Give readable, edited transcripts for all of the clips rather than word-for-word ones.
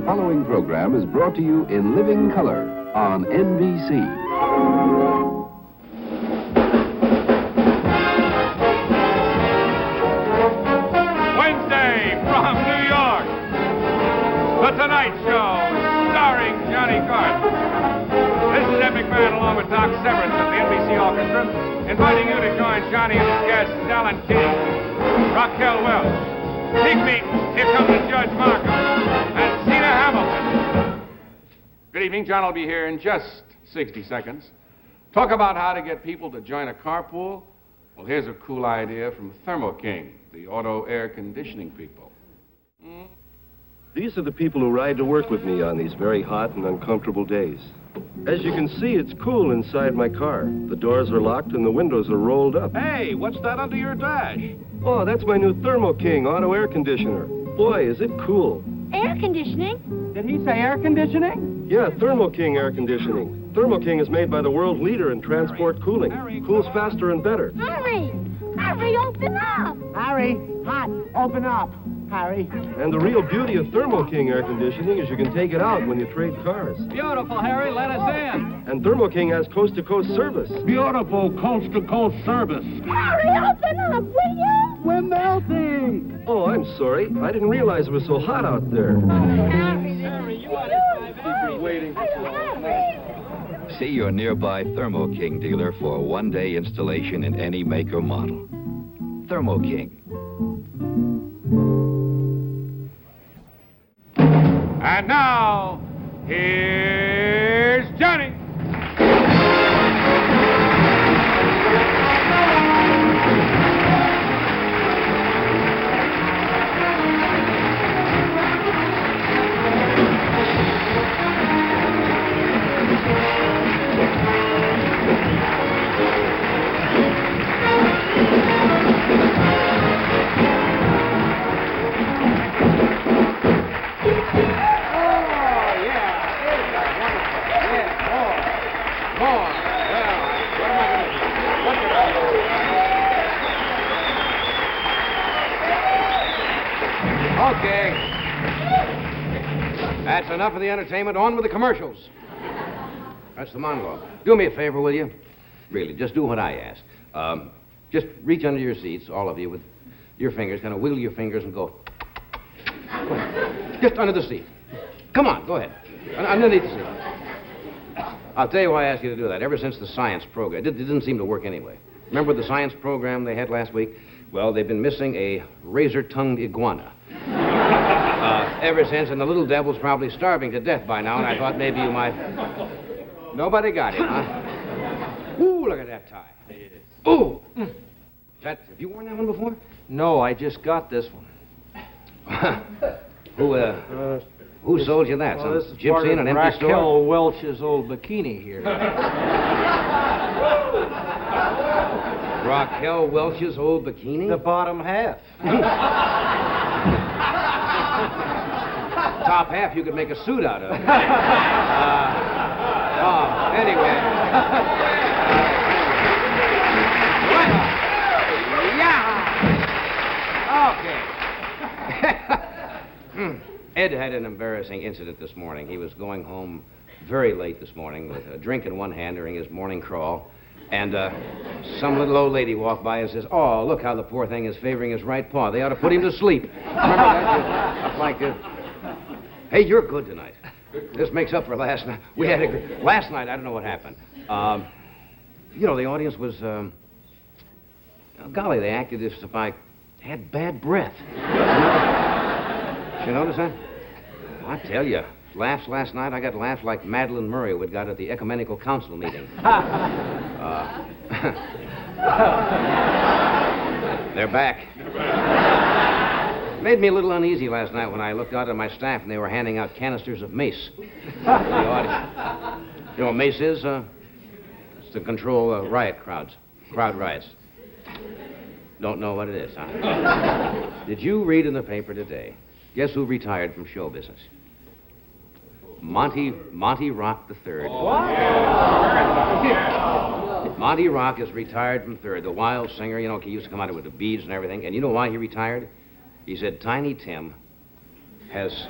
following program is brought to you in living color on NBC. Wednesday from New York, The Tonight Show, starring Johnny Carson. This is Ed McMahon along with Doc Severance of the NBC Orchestra, inviting you to join Johnny and his guests, Alan King, Raquel Welch, Pig Meat, here comes the Judge Markham, and Zena Hamilton. Good evening. John will be here in just 60 seconds. Talk about how to get people to join a carpool. Well, here's a cool idea from Thermo King, the auto air conditioning people. These are the people who ride to work with me on these very hot and uncomfortable days. As you can see, it's cool inside my car. The doors are locked and the windows are rolled up. Hey, what's that under your dash? Oh, that's my new Thermo King auto air conditioner. Boy, is it cool. Air conditioning? Did he say air conditioning? Yeah, Thermo King air conditioning. Thermo King is made by the world leader in transport cooling. Cools faster and better. Harry! Harry, open up! Harry, hot, open up, Harry. And the real beauty of Thermo King air conditioning is you can take it out when you trade cars. Beautiful, Harry, let us in. And Thermo King has coast-to-coast service. Beautiful coast-to-coast service. Harry, open up, will you? We're melting. Oh, I'm sorry. I didn't realize it was so hot out there. Harry, you ought to Been waiting for so long. See your nearby Thermo King dealer for a one-day installation in any make or model. Thermo King. And now, here's Johnny. Okay. That's enough of the entertainment. On with the commercials. That's the monologue. Do me a favor, will you? Really, just do what I ask. Just reach under your seats, all of you, with your fingers. Kind of wiggle your fingers and go. Just under the seat. Come on, go ahead. Underneath the seat. I'll tell you why I asked you to do that. Ever since the science program, it didn't seem to work anyway. Remember the science program they had last week? Well, they've been missing a razor-tongued iguana. Ever since, and the little devil's probably starving to death by now, and I thought maybe you might... Nobody got him, huh? Ooh, look at that tie. Ooh! Have you worn that one before? No, I just got this one. Who sold you that? Well, Some this is gypsy part in of an empty store? Raquel Welch's old bikini here. Raquel Welch's old bikini? The bottom half. Top half you could make a suit out of. Anyway. Okay. Ed had an embarrassing incident this morning. He was going home very late this morning with a drink in one hand during his morning crawl. And some little old lady walked by and says, "Oh, look how the poor thing is favoring his right paw. They ought to put him to sleep." Remember that? Just like this. Hey, you're good tonight. This makes up for last night. We had last night, I don't know what happened. You know, the audience was, golly, they acted as if I had bad breath. Did you notice that? I tell you, laughs last night, I got laughs like Madeline Murray would got at the Ecumenical Council meeting. They're back. Made me a little uneasy last night when I looked out at my staff and they were handing out canisters of mace to the audience. You know what mace is? It's to control riot crowds, crowd riots. Don't know what it is, huh? Did you read in the paper today? Guess who retired from show business? Monty Rock III. What? Monty Rock is retired from third. The wild singer, you know, he used to come out with the beads and everything. And you know why he retired? He said Tiny Tim has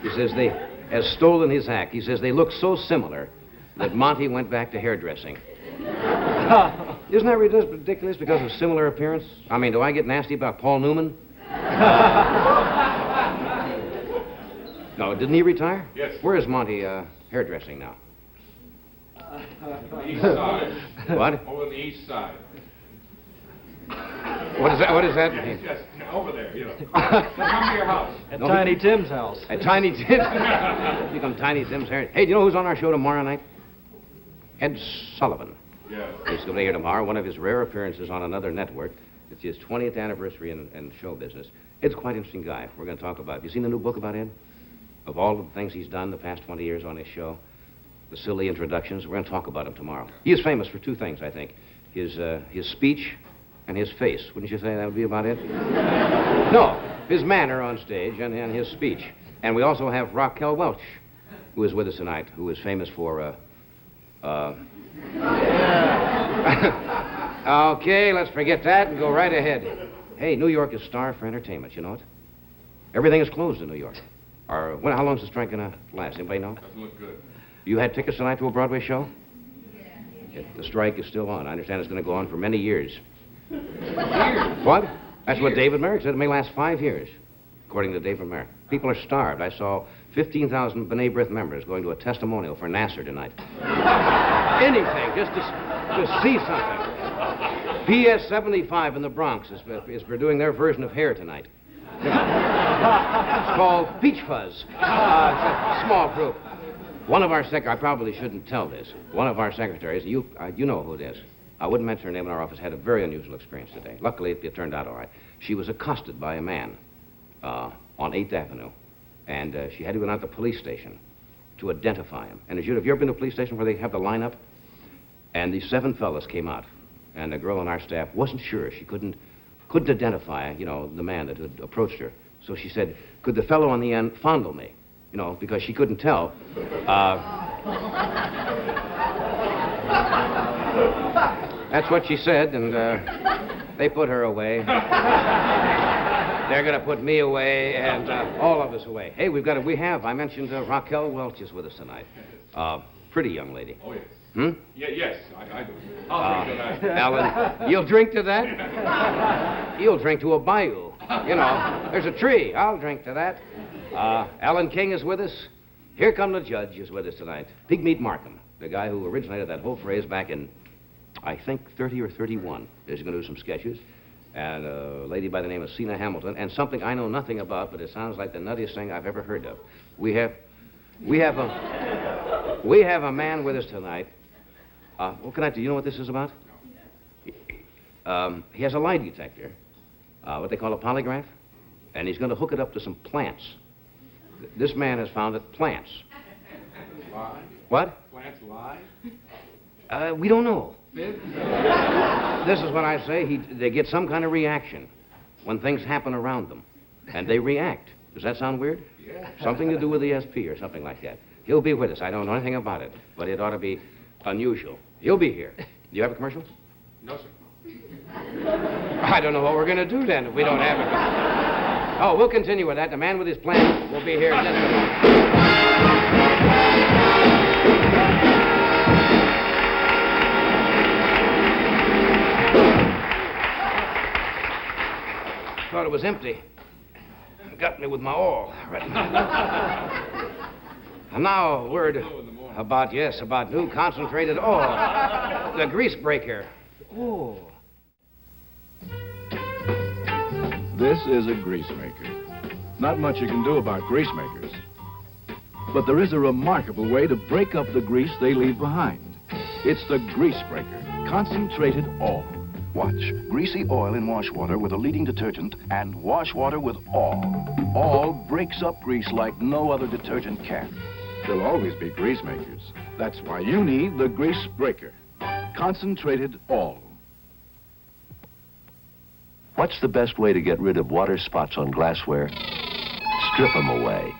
He says they has stolen his act. He says they look so similar that Monty went back to hairdressing. Isn't that ridiculous because of similar appearance? I mean, do I get nasty about Paul Newman? No, didn't he retire? Yes. Where is Monty hairdressing now? East side. What? Over on the east side. What is that? What does that mean? Just over there, you know. Come to your house. At Tiny Tim's house. At Tiny Tim. Become Tiny Tim's hair. Hey, do you know who's on our show tomorrow night? Ed Sullivan. Yeah. He's going to be here tomorrow. One of his rare appearances on another network. It's his 20th anniversary in show business. Ed's quite an interesting guy. We're going to talk about. Have you seen the new book about Ed? Of all the things he's done the past 20 years on his show, the silly introductions. We're going to talk about him tomorrow. He is famous for two things, I think: his speech and his face. Wouldn't you say that would be about it? No, his manner on stage and his speech. And we also have Raquel Welch, who is with us tonight, who is famous for Okay, let's forget that and go right ahead. Hey, New York is starved for entertainment, you know it? Everything is closed in New York. How long's the strike going to last? Anybody know? Doesn't look good. You had tickets tonight to a Broadway show? Yeah. The strike is still on. I understand it's going to go on for many years. Years? What? That's what David Merrick said. It may last 5 years, according to David Merrick. People are starved. I saw 15,000 B'nai B'rith members going to a testimonial for Nasser tonight. Anything, just to see something. PS 75 in the Bronx is doing their version of Hair tonight. It's called Peach Fuzz. It's a small group. One of our I probably shouldn't tell this. One of our secretaries, you know who it is. I wouldn't mention her name in our office, had a very unusual experience today. Luckily, it turned out all right. She was accosted by a man on 8th Avenue, and she had to go down to the police station to identify him. And have you ever been to a police station where they have the lineup? And these 7 fellas came out, and a girl on our staff wasn't sure. She couldn't identify, the man that had approached her. So she said, could the fellow on the end fondle me? Because she couldn't tell. That's what she said, and they put her away. They're going to put me away and all of us away. Hey, I mentioned Raquel Welch is with us tonight. Pretty young lady. Oh, yes. Hmm? Yeah, yes, I do. I'll drink to that. Alan, you'll drink to that? You'll drink to a bayou. There's a tree. I'll drink to that. Alan King is with us. Here Come the Judge is with us tonight. Pigmeat Markham, the guy who originated that whole phrase back in, I think, 30 or 31. Is going to do some sketches. And a lady by the name of Sina Hamilton, and something I know nothing about, but it sounds like the nuttiest thing I've ever heard of. We have a man with us tonight. What can I do? You know what this is about? He has a lie detector, what they call a polygraph, and he's going to hook it up to some plants. This man has found that plants. Lie? What? Plants lie? We don't know. This is what I say. They get some kind of reaction when things happen around them, and they react. Does that sound weird? Yeah. Something to do with ESP or something like that. He'll be with us. I don't know anything about it, but it ought to be unusual. He'll be here. Do you have a commercial? No, sir. I don't know what we're going to do then if we don't have it. Oh, we'll continue with that. The man with his plan will be here in just a moment. Thought it was empty. Got me with my all. Right now. And now a word about new concentrated oil. The grease breaker. Oh. This is a grease maker. Not much you can do about grease makers. But there is a remarkable way to break up the grease they leave behind. It's the grease breaker, concentrated oil. Watch. Greasy oil in wash water with a leading detergent and wash water with all. All breaks up grease like no other detergent can. There'll always be grease makers. That's why you need the grease breaker, concentrated oil. What's the best way to get rid of water spots on glassware? Strip them away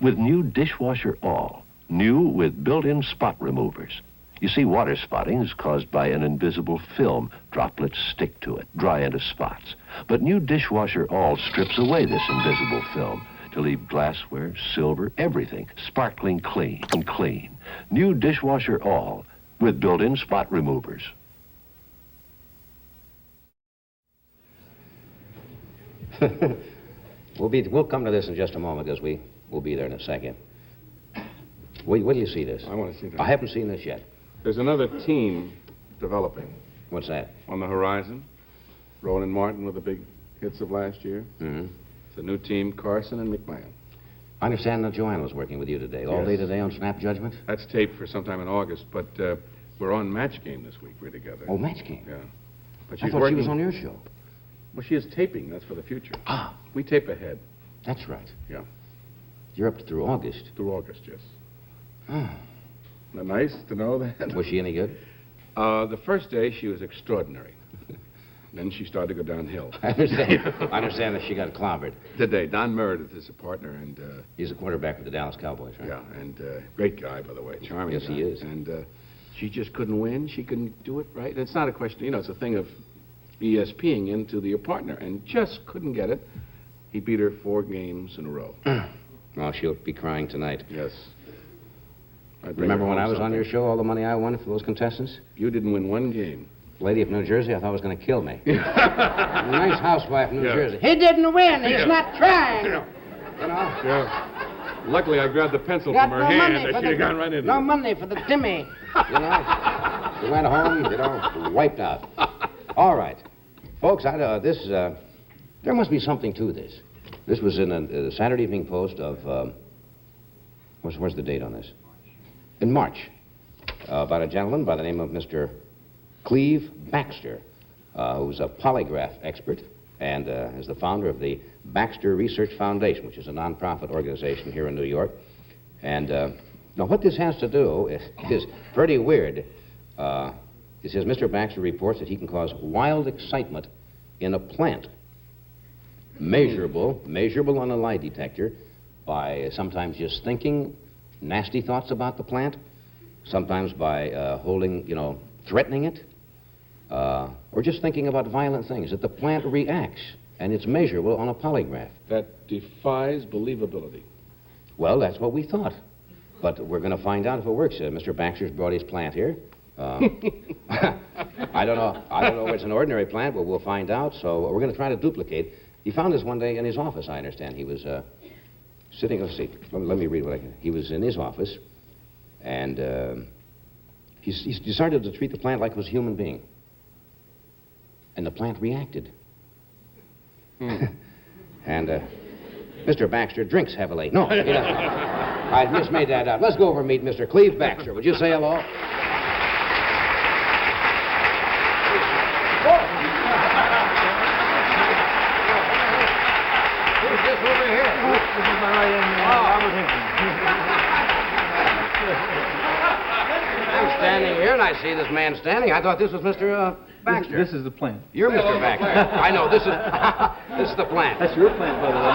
with new dishwasher oil. New with built-in spot removers. You see, water spotting is caused by an invisible film. Droplets stick to it, dry into spots. But new dishwasher oil strips away this invisible film, to leave glassware, silver, everything sparkling clean and clean. New dishwasher all with built-in spot removers. We'll come to this in just a moment because we'll be there in a second. Wait do you see this? I want to see that. I haven't seen this yet. There's another team developing What's that? on the horizon. Rowan and Martin were the big hits of last year. Mm-hmm. It's a new team, Carson and McMahon. I understand that Joanne was working with you today. All day today on Snap Judgment? That's taped for sometime in August, but we're on Match Game this week. We're together. Oh, Match Game? Yeah. But I she's thought working... she was on your show. Well, she is taping. That's for the future. Ah. We tape ahead. That's right. Yeah. You're up through August. Through August, yes. Ah. Isn't that nice to know that? Was she any good? The first day, she was extraordinary. Then she started to go downhill. I understand that she got clobbered. Today, Don Meredith is a partner, and... he's a quarterback for the Dallas Cowboys, right? Yeah, and great guy, by the way. Charming Yes, guy. he is. And she just couldn't win. She couldn't do it right. And it's not a question, it's a thing of ESPing into your partner, and just couldn't get it. He beat her 4 games in a row. Well, she'll be crying tonight. Yes. Remember when I was on your show, all the money I won for those contestants? You didn't win 1 game. Lady of New Jersey, I thought was going to kill me. A nice housewife in New Yeah. Jersey. He didn't win. He's not trying. Yeah. You know? Yeah. Luckily, I grabbed the pencil Got from her no hand, money and for she'd have gone right into No it. money for the Timmy. You know? She went home, wiped out. All right. Folks, there must be something to this. This was in a Saturday Evening Post of, where's the date on this? In March. About a gentleman by the name of Mr. Cleve Baxter, who's a polygraph expert and is the founder of the Baxter Research Foundation, which is a nonprofit organization here in New York. And now what this has to do is pretty weird. It says Mr. Baxter reports that he can cause wild excitement in a plant, measurable on a lie detector by sometimes just thinking nasty thoughts about the plant, sometimes by threatening it, or just thinking about violent things, that the plant reacts, and it's measurable on a polygraph. That defies believability. Well, that's what we thought. But we're going to find out if it works. Mr. Baxter's brought his plant here. I don't know if it's an ordinary plant, but we'll find out. So we're going to try to duplicate. He found this one day in his office, I understand. He was sitting, let's see, let me read what I can. He was in his office, and he decided to treat the plant like it was a human being. And the plant reacted. And Mr. Baxter drinks heavily. No, he doesn't. I just made that up. Let's go over and meet Mr. Cleve Baxter. Would you say hello? Who's this over here? This is my right hand man, Robert Hinton. I'm standing here, and I see this man standing. I thought this was Mr. Baxter. This is the plant. You're Mr. Baxter. I know, this is the plant. That's your plant, by the way.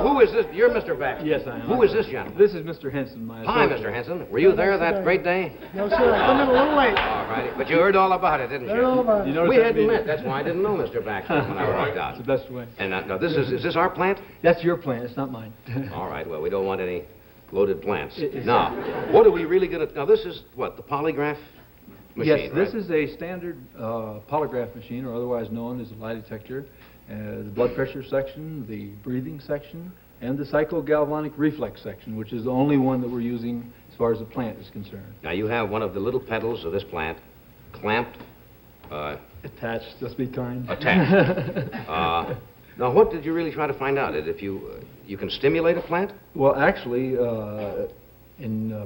Who is this? You're Mr. Baxter. Yes, I am. Who is this gentleman? This is Mr. Henson, my Hi, associate. Mr. Henson. Were you there that great day? No, sir. I come in a little late. All righty. But you heard all about it, didn't you? Heard all about it. You notice We that hadn't meeting? met. That's why I didn't know Mr. Baxter when I walked out. It's the best way. And now, is this our plant? That's your plant. It's not mine. All right. Well, we don't want any loaded plants. It's- Now, what are we really going to... Now, this is, what, the polygraph machine, Yes, this right? is a standard polygraph machine, or otherwise known as a lie detector. The blood pressure section, the breathing section, and the psychogalvanic reflex section, which is the only one that we're using as far as the plant is concerned. Now, you have one of the little petals of this plant clamped, Attached, just be kind. attached. Now, what did you really try to find out? If you can stimulate a plant? Well, actually, on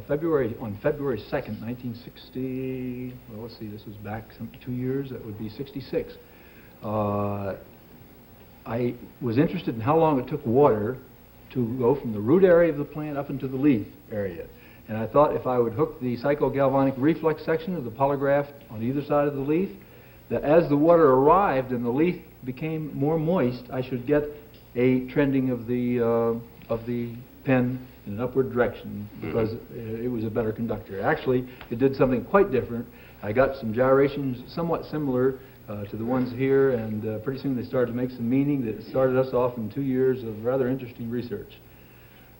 February 2nd, 1960, well, let's see, this was back 2 years, that would be 66. I was interested in how long it took water to go from the root area of the plant up into the leaf area. And I thought if I would hook the psychogalvanic reflex section of the polygraph on either side of the leaf, that as the water arrived and the leaf became more moist, I should get a trending of the pen in an upward direction, because it was a better conductor. Actually, it did something quite different. I got some gyrations somewhat similar to the ones here, and pretty soon they started to make some meaning that started us off in 2 years of rather interesting research.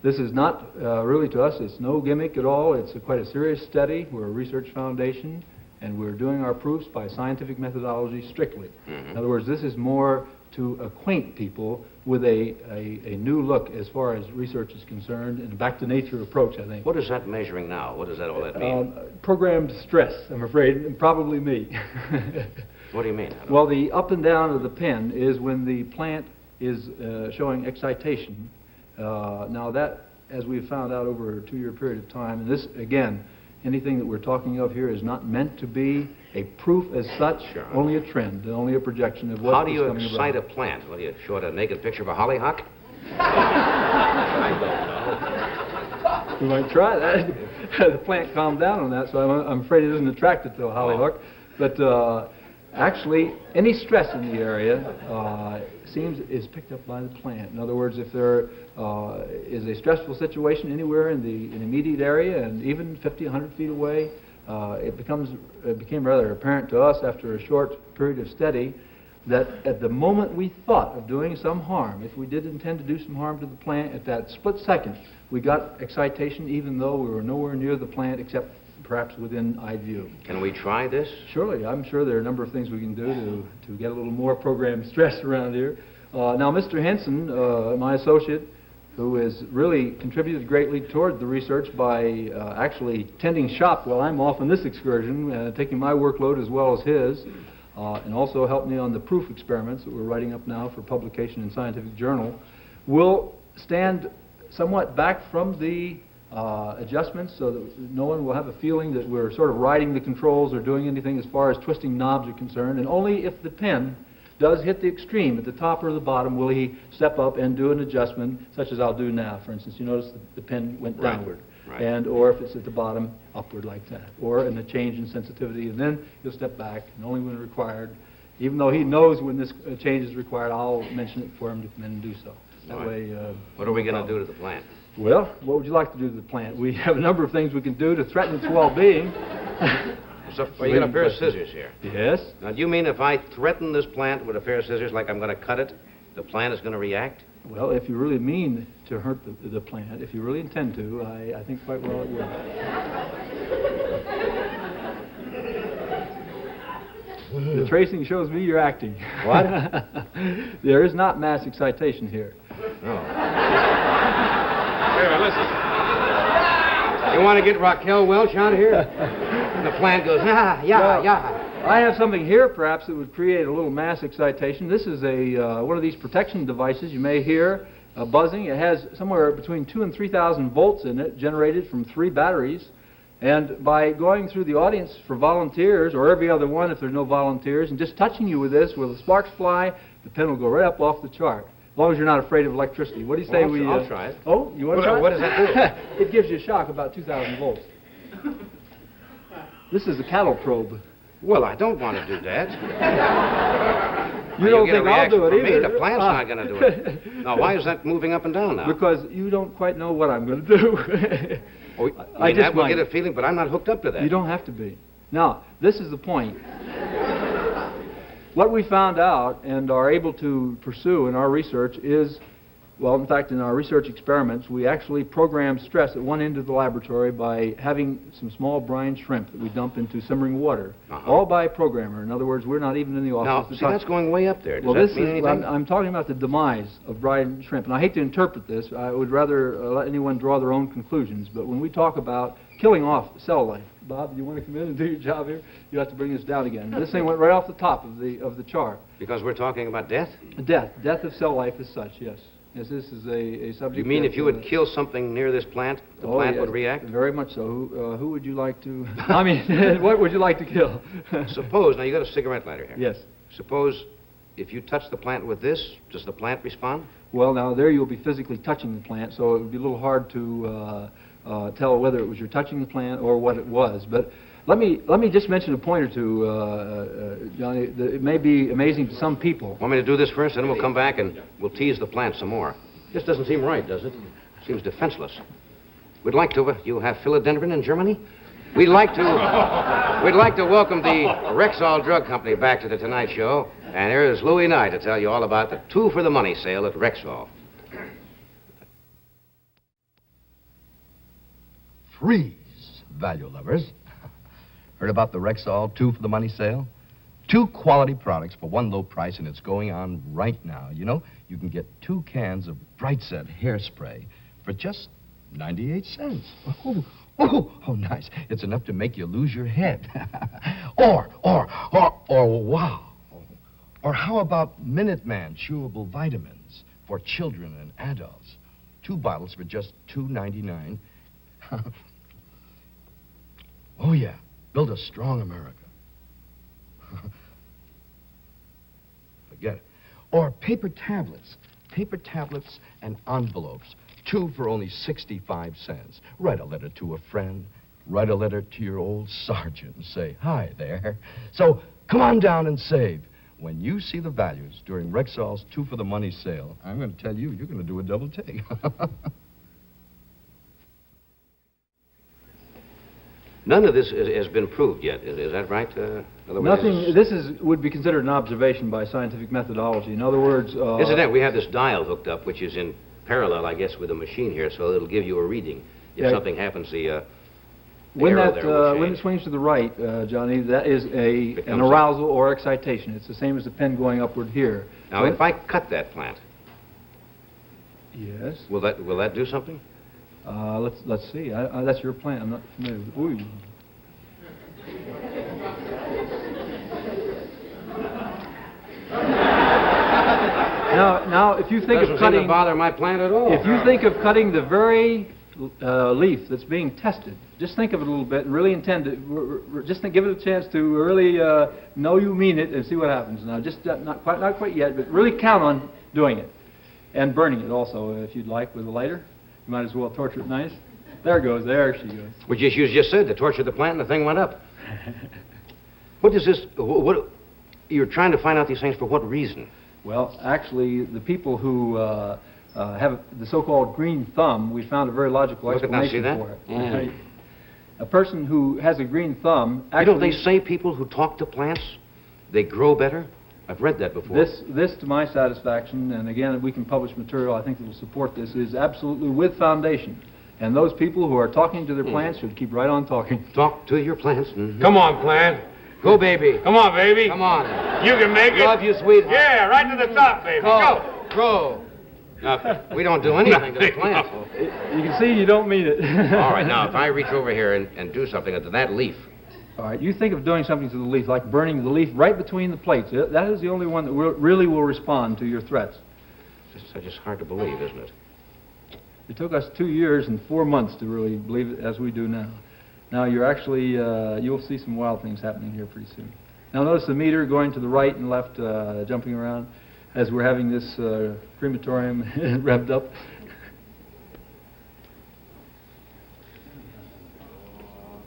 This is not really to us, it's no gimmick at all. It's quite a serious study. We're a research foundation, and we're doing our proofs by scientific methodology strictly. In other words, this is more to acquaint people with a new look as far as research is concerned, and a back-to-nature approach, I think. What is that measuring now? What does all that mean? Programmed stress, I'm afraid, and probably me. What do you mean? Well, the up and down of the pen is when the plant is showing excitation. Now that, as we've found out over a 2-year period of time, and this, again, anything that we're talking of here is not meant to be a proof as such, only a trend, only a projection of what is coming about. How do you excite a plant? What, do you show it a naked picture of a hollyhock? We might try that. The plant calmed down on that, so I'm afraid it isn't attracted to a hollyhock. But actually, any stress in the area is picked up by the plant. In other words, if there is a stressful situation anywhere in the immediate area, and even 50, 100 feet away, it became rather apparent to us after a short period of study that at the moment we thought of doing some harm, if we did intend to do some harm to the plant, at that split second, we got excitation even though we were nowhere near the plant except perhaps within eye view. Can we try this? Surely. I'm sure there are a number of things we can do to get a little more programmed stress around here. Now, Mr. Henson, my associate, who has really contributed greatly toward the research by actually tending shop while I'm off on this excursion, taking my workload as well as his, and also helped me on the proof experiments that we're writing up now for publication in Scientific Journal, will stand somewhat back from the adjustments so that no one will have a feeling that we're sort of riding the controls or doing anything as far as twisting knobs are concerned, and only if the pen does hit the extreme at the top or the bottom will he step up and do an adjustment, such as I'll do now. For instance, you notice the pen went downward, and or if it's at the bottom, upward like that, or in a change in sensitivity, and then he'll step back, and only when required. Even though he knows when this change is required, I'll mention it for him to come in and do so. That way. What are we going to do to the plant? Well, what would you like to do to the plant? We have a number of things we can do to threaten its well-being. So, you got a pair of scissors here. Yes. Now, do you mean if I threaten this plant with a pair of scissors like I'm going to cut it, the plant is going to react? Well, if you really mean to hurt the plant, if you really intend to, I think quite well it will. The tracing shows me you're acting. What? There is not mass excitation here. Oh. Wait a minute, listen. You want to get Raquel Welch out of here? And the plant goes, yeah. I have something here, perhaps, that would create a little mass excitation. This is one of these protection devices. You may hear buzzing. It has somewhere between 2,000 and 3,000 volts in it, generated from 3 batteries. And by going through the audience for volunteers, or every other one if there's no volunteers, and just touching you with this, will the sparks fly, the pen will go right up off the chart. As long as you're not afraid of electricity. What do you say I'll try it. Oh, you want to try it? What does that do? It gives you a shock about 2,000 volts. This is a cattle probe. Well, I don't want to do that. You don't think I'll do it either. The plant's not going to do it. Now, why is that moving up and down now? Because you don't quite know what I'm going to do. I just will get a feeling, but I'm not hooked up to that. You don't have to be. Now, this is the point. What we found out and are able to pursue in our research is, well, in fact, in our research experiments, we actually program stress at one end of the laboratory by having some small brine shrimp that we dump into simmering water, all by a programmer. In other words, we're not even in the office. Now, see, that's going way up there. Does well, that mean anything? I'm talking about the demise of brine shrimp, and I hate to interpret this. I would rather let anyone draw their own conclusions. But when we talk about killing off cell life, Bob, you want to come in and do your job here? You have to bring this down again. This thing went right off the top of the chart. Because we're talking about death? Death of cell life as such, yes. Yes, this is a subject. You mean if you would kill something near this plant, the plant would react? Very much so. Who would you like to... I mean, what would you like to kill? Suppose, now you got a cigarette lighter here. Yes. Suppose if you touch the plant with this, does the plant respond? Well, now there you'll be physically touching the plant, so it would be a little hard to tell whether it was you're touching the plant or what it was. But let me just mention a point or two, Johnny, that it may be amazing to some people. Want me to do this first, and then we'll come back and we'll tease the plant some more. This doesn't seem right, does it? Seems defenseless. We'd like to, you have philodendron in Germany? We'd like to welcome the Rexall Drug Company back to the Tonight Show. And here is Louis Knight to tell you all about the 2 for the Money sale at Rexall. Freeze, value lovers. Heard about the Rexall 2 for the Money sale? 2 quality products for 1 low price, and it's going on right now. You know, you can get 2 cans of Bright Set hairspray for just 98 cents. Oh, nice. It's enough to make you lose your head. Or, wow. Or how about Minuteman chewable vitamins for children and adults? 2 bottles for just $2.99. Oh, yeah. Build a strong America. Forget it. Or paper tablets. Paper tablets and envelopes. 2 for only 65 cents. Write a letter to a friend. Write a letter to your old sergeant and say, hi there. So come on down and save. When you see the values during Rexall's 2 for the Money sale, I'm going to tell you, you're going to do a double take. None of this has been proved yet. Is that right? Nothing. This would be considered an observation by scientific methodology. In other words... Incidentally, we have this dial hooked up, which is in parallel, I guess, with the machine here, so it'll give you a reading. If something happens, when it swings to the right, Johnny, that is an arousal or excitation. It's the same as the pen going upward here. Now, if I cut that plant... Yes. Will that do something? Let's see. That's your plant. I'm not familiar with. Ooh. Now, if you think of cutting, doesn't bother my plant at all. If you think of cutting the very leaf that's being tested, just think of it a little bit and really intend it. Give it a chance to really know you mean it and see what happens. Now, just not quite yet, but really count on doing it and burning it also, if you'd like, with a lighter. You might as well torture it nice. There she goes. Which you just said, to torture the plant and the thing went up. What is this? What you're trying to find out these things for what reason? Well, actually, the people who have the so-called green thumb, we found a very logical explanation for it. Mm. A person who has a green thumb actually... Don't they say people who talk to plants, they grow better? I've read that before. This, to my satisfaction, and again, we can publish material I think that will support this, is absolutely with foundation. And those people who are talking to their plants should keep right on talking. Talk to your plants. Mm-hmm. Come on, plant. Go, baby. Come on, baby. Come on. You can make it. Love you, sweetheart. Yeah, right to the top, baby. Go. Grow. Now, we don't do anything to the plant. You can see you don't mean it. All right, now, if I reach over here and do something to that leaf. All right, you think of doing something to the leaf, like burning the leaf right between the plates. That is the only one that really will respond to your threats. It's just hard to believe, isn't it? It took us 2 years and 4 months to really believe it as we do now. Now you're actually, you'll see some wild things happening here pretty soon. Now notice the meter going to the right and left, jumping around as we're having this crematorium revved up.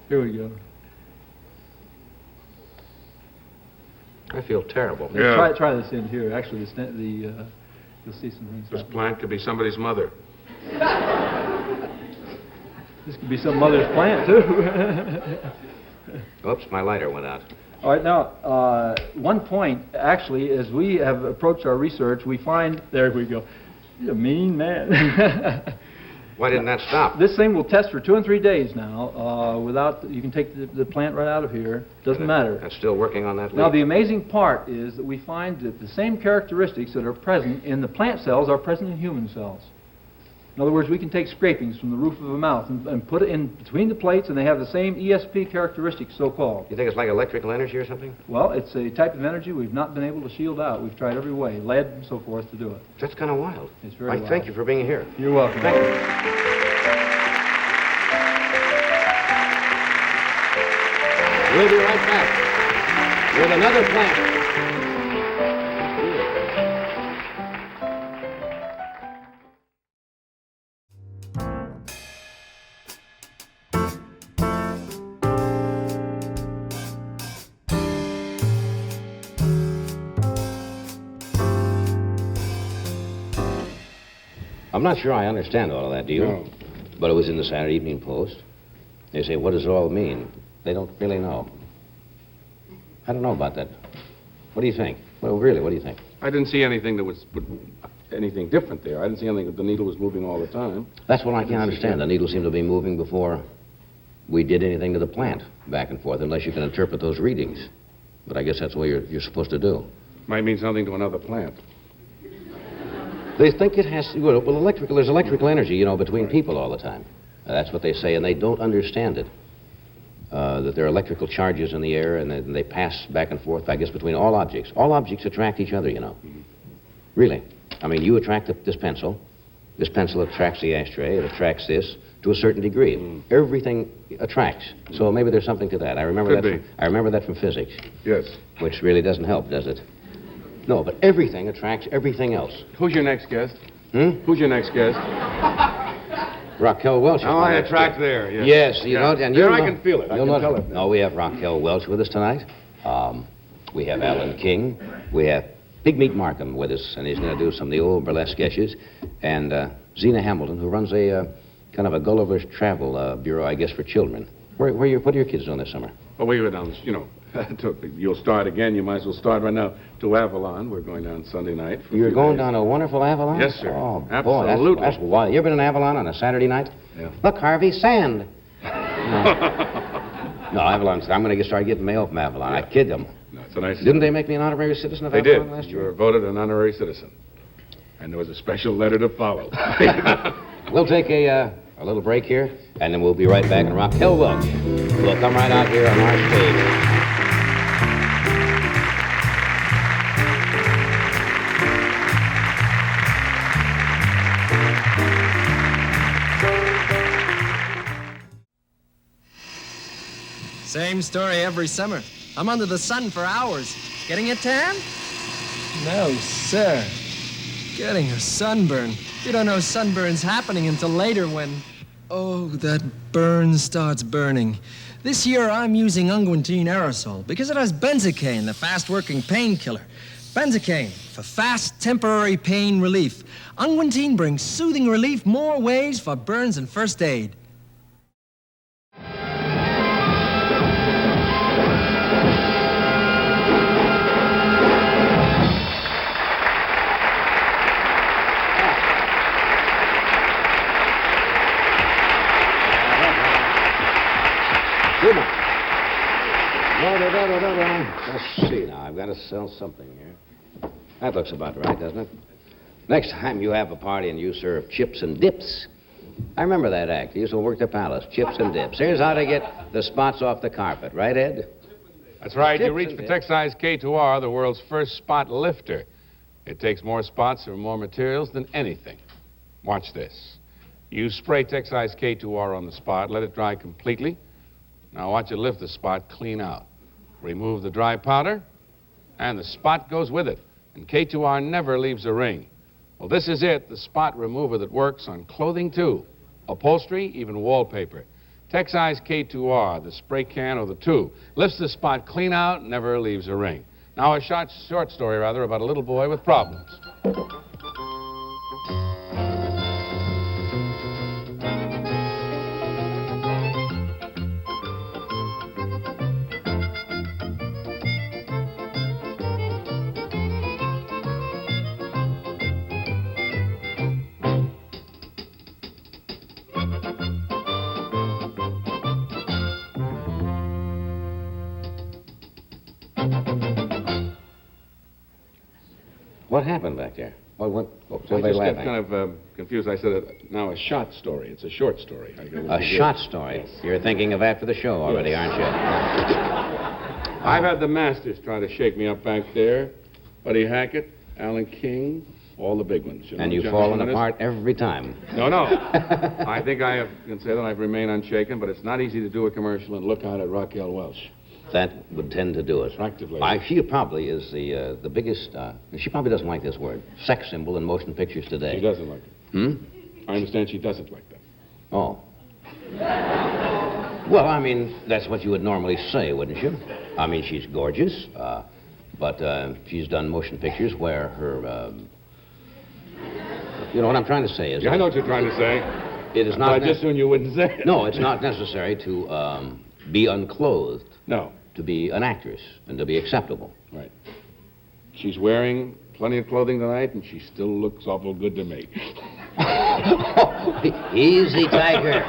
Here we go. I feel terrible. Yeah. Try this end here. Actually, you'll see some things. This plant could be somebody's mother. This could be some mother's plant, too. Oops, my lighter went out. All right, now, one point, actually, as we have approached our research, we find... There we go. You're a mean man. Why didn't that stop? This thing will test for 2 and 3 days now without... You can take the plant right out of here. Doesn't matter. And still working on that leaf? Now, the amazing part is that we find that the same characteristics that are present in the plant cells are present in human cells. In other words, we can take scrapings from the roof of a mouth and put it in between the plates, and they have the same ESP characteristics, so-called. You think it's like electrical energy or something? Well, it's a type of energy we've not been able to shield out. We've tried every way, lead and so forth, to do it. That's kind of wild. It's very wild. I thank you for being here. You're welcome. Thank you. We'll be right back with another plant. I'm not sure I understand all of that, do you? No. But it was in the Saturday Evening Post. They say, what does it all mean? They don't really know. I don't know about that. What do you think? Well, really, what do you think? I didn't see anything that was anything different there. I didn't see anything that the needle was moving all the time. That's what I can't understand. The needle seemed to be moving before we did anything to the plant, back and forth, unless you can interpret those readings. But I guess that's what you're supposed to do. Might mean something to another plant. They think it has to, well, there's electrical energy, you know, between people all the time. That's what they say, and they don't understand it. That there are electrical charges in the air, and they pass back and forth, I guess, between all objects. All objects attract each other, you know. Really. I mean, you attract this pencil. This pencil attracts the ashtray. It attracts this to a certain degree. Everything attracts. So maybe there's something to that. I remember that from physics. Yes. Which really doesn't help, does it? No, but everything attracts everything else. Who's your next guest? Who's your next guest? Raquel Welch. Oh, I attract there. Yes, you know, and there I can feel it. I can tell it. No, we have Raquel Welch with us tonight. We have Alan King. We have Big Meat Markham with us, and he's going to do some of the old burlesque sketches. And Zena Hamilton, who runs a kind of a Gulliver's Travel bureau, I guess, for children. What are your kids doing this summer? Well, we go down, you know, you'll start again. You might as well start right now to Avalon. We're going down Sunday night. You're going down to wonderful Avalon? Yes, sir. Oh, absolutely. Boy, that's wild. You ever been in Avalon on a Saturday night? Yeah. Look, Harvey, sand. No, Avalon. I'm going to start getting mail from Avalon. Yeah. I kid them. No, it's a nice. Didn't they make me an honorary citizen of They Avalon did. last You year? were voted an honorary citizen, and there was a special letter to follow. We'll take a little break here, and then we'll be right back. And Raquel Welch will come right out here on our stage. Same story every summer. I'm under the sun for hours. Getting a tan? No, sir. Getting a sunburn. You don't know sunburn's happening until later when... Oh, that burn starts burning. This year I'm using unguentine aerosol because it has benzocaine, the fast-working painkiller. Benzocaine for fast, temporary pain relief. Unguentine brings soothing relief more ways for burns and first aid. Let's see now. I've got to sell something here. That looks about right, doesn't it? Next time you have a party and you serve chips and dips. I remember that act. He used to work the palace. Chips and dips. Here's how to get the spots off the carpet. Right, Ed? That's right. Chips You reach for Tex-Size K2R, the world's first spot lifter. It takes more spots or more materials than anything. Watch this. You spray Tex-Size K2R on the spot, let it dry completely. Now watch it lift the spot clean out. Remove the dry powder, and the spot goes with it. And K2R never leaves a ring. Well, this is it, the spot remover that works on clothing, too. Upholstery, even wallpaper. Tex-Size K2R, the spray can or the tube, lifts the spot clean out, never leaves a ring. Now a short story, about a little boy with problems. What happened back there? What was I everybody just got laughing? kind of confused. I said, now a short story. It's a short story. A short story. Yes. You're thinking of after the show already, aren't you? I've had the masters try to shake me up back there. Buddy Hackett, Alan King, all the big ones. And you've John fallen Jimenez. apart every time. No. I think I can say that I've remained unshaken, but it's not easy to do a commercial and look out at Raquel Welch. That would tend to do it. Attractive lady. She probably is the biggest, she probably doesn't like this word, sex symbol in motion pictures today. She doesn't like it. I understand she doesn't like that. Oh. Well, I mean, that's what you would normally say, wouldn't you? I mean, she's gorgeous, but she's done motion pictures where her, you know what I'm trying to say is... Yeah, I know what you're trying to say. It is not. I just soon you wouldn't say it. No, it's not necessary to be unclothed. No. To be an actress and to be acceptable. Right. She's wearing plenty of clothing tonight, and she still looks awful good to me. Easy, Tiger.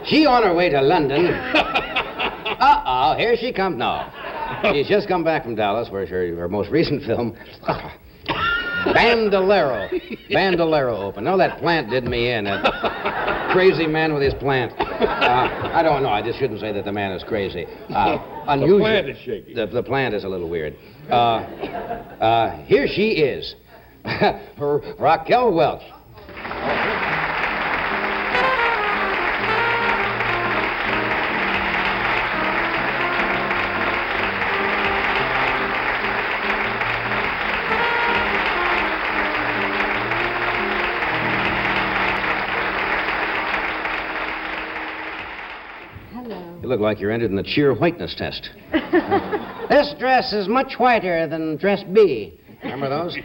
She on her way to London. Uh-oh, here she comes. No. She's just come back from Dallas, where her most recent film, Bandolero opened. No, that plant did me in. That crazy man with his plant. I don't know. I just shouldn't say that the man is crazy. Unusual. The plant is shaky. The plant is a little weird. Here she is. Raquel Welch. You look like you're entered in the cheer whiteness test. This dress is much whiter than dress B. Remember those?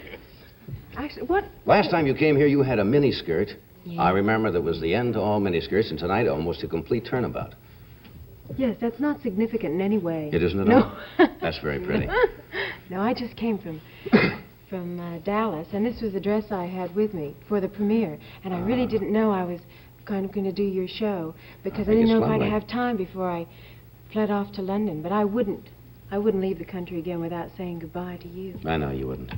What? Last time you came here, you had a miniskirt. Yeah. I remember that was the end to all miniskirts, and tonight almost a complete turnabout. Yes, that's not significant in any way. It isn't at no. all? That's very pretty. No, I just came from Dallas, and this was the dress I had with me for the premiere, and I really didn't know I was kind of going to do your show because I didn't know if I'd have time before I fled off to London. But I wouldn't leave the country again without saying goodbye to you. I know you wouldn't.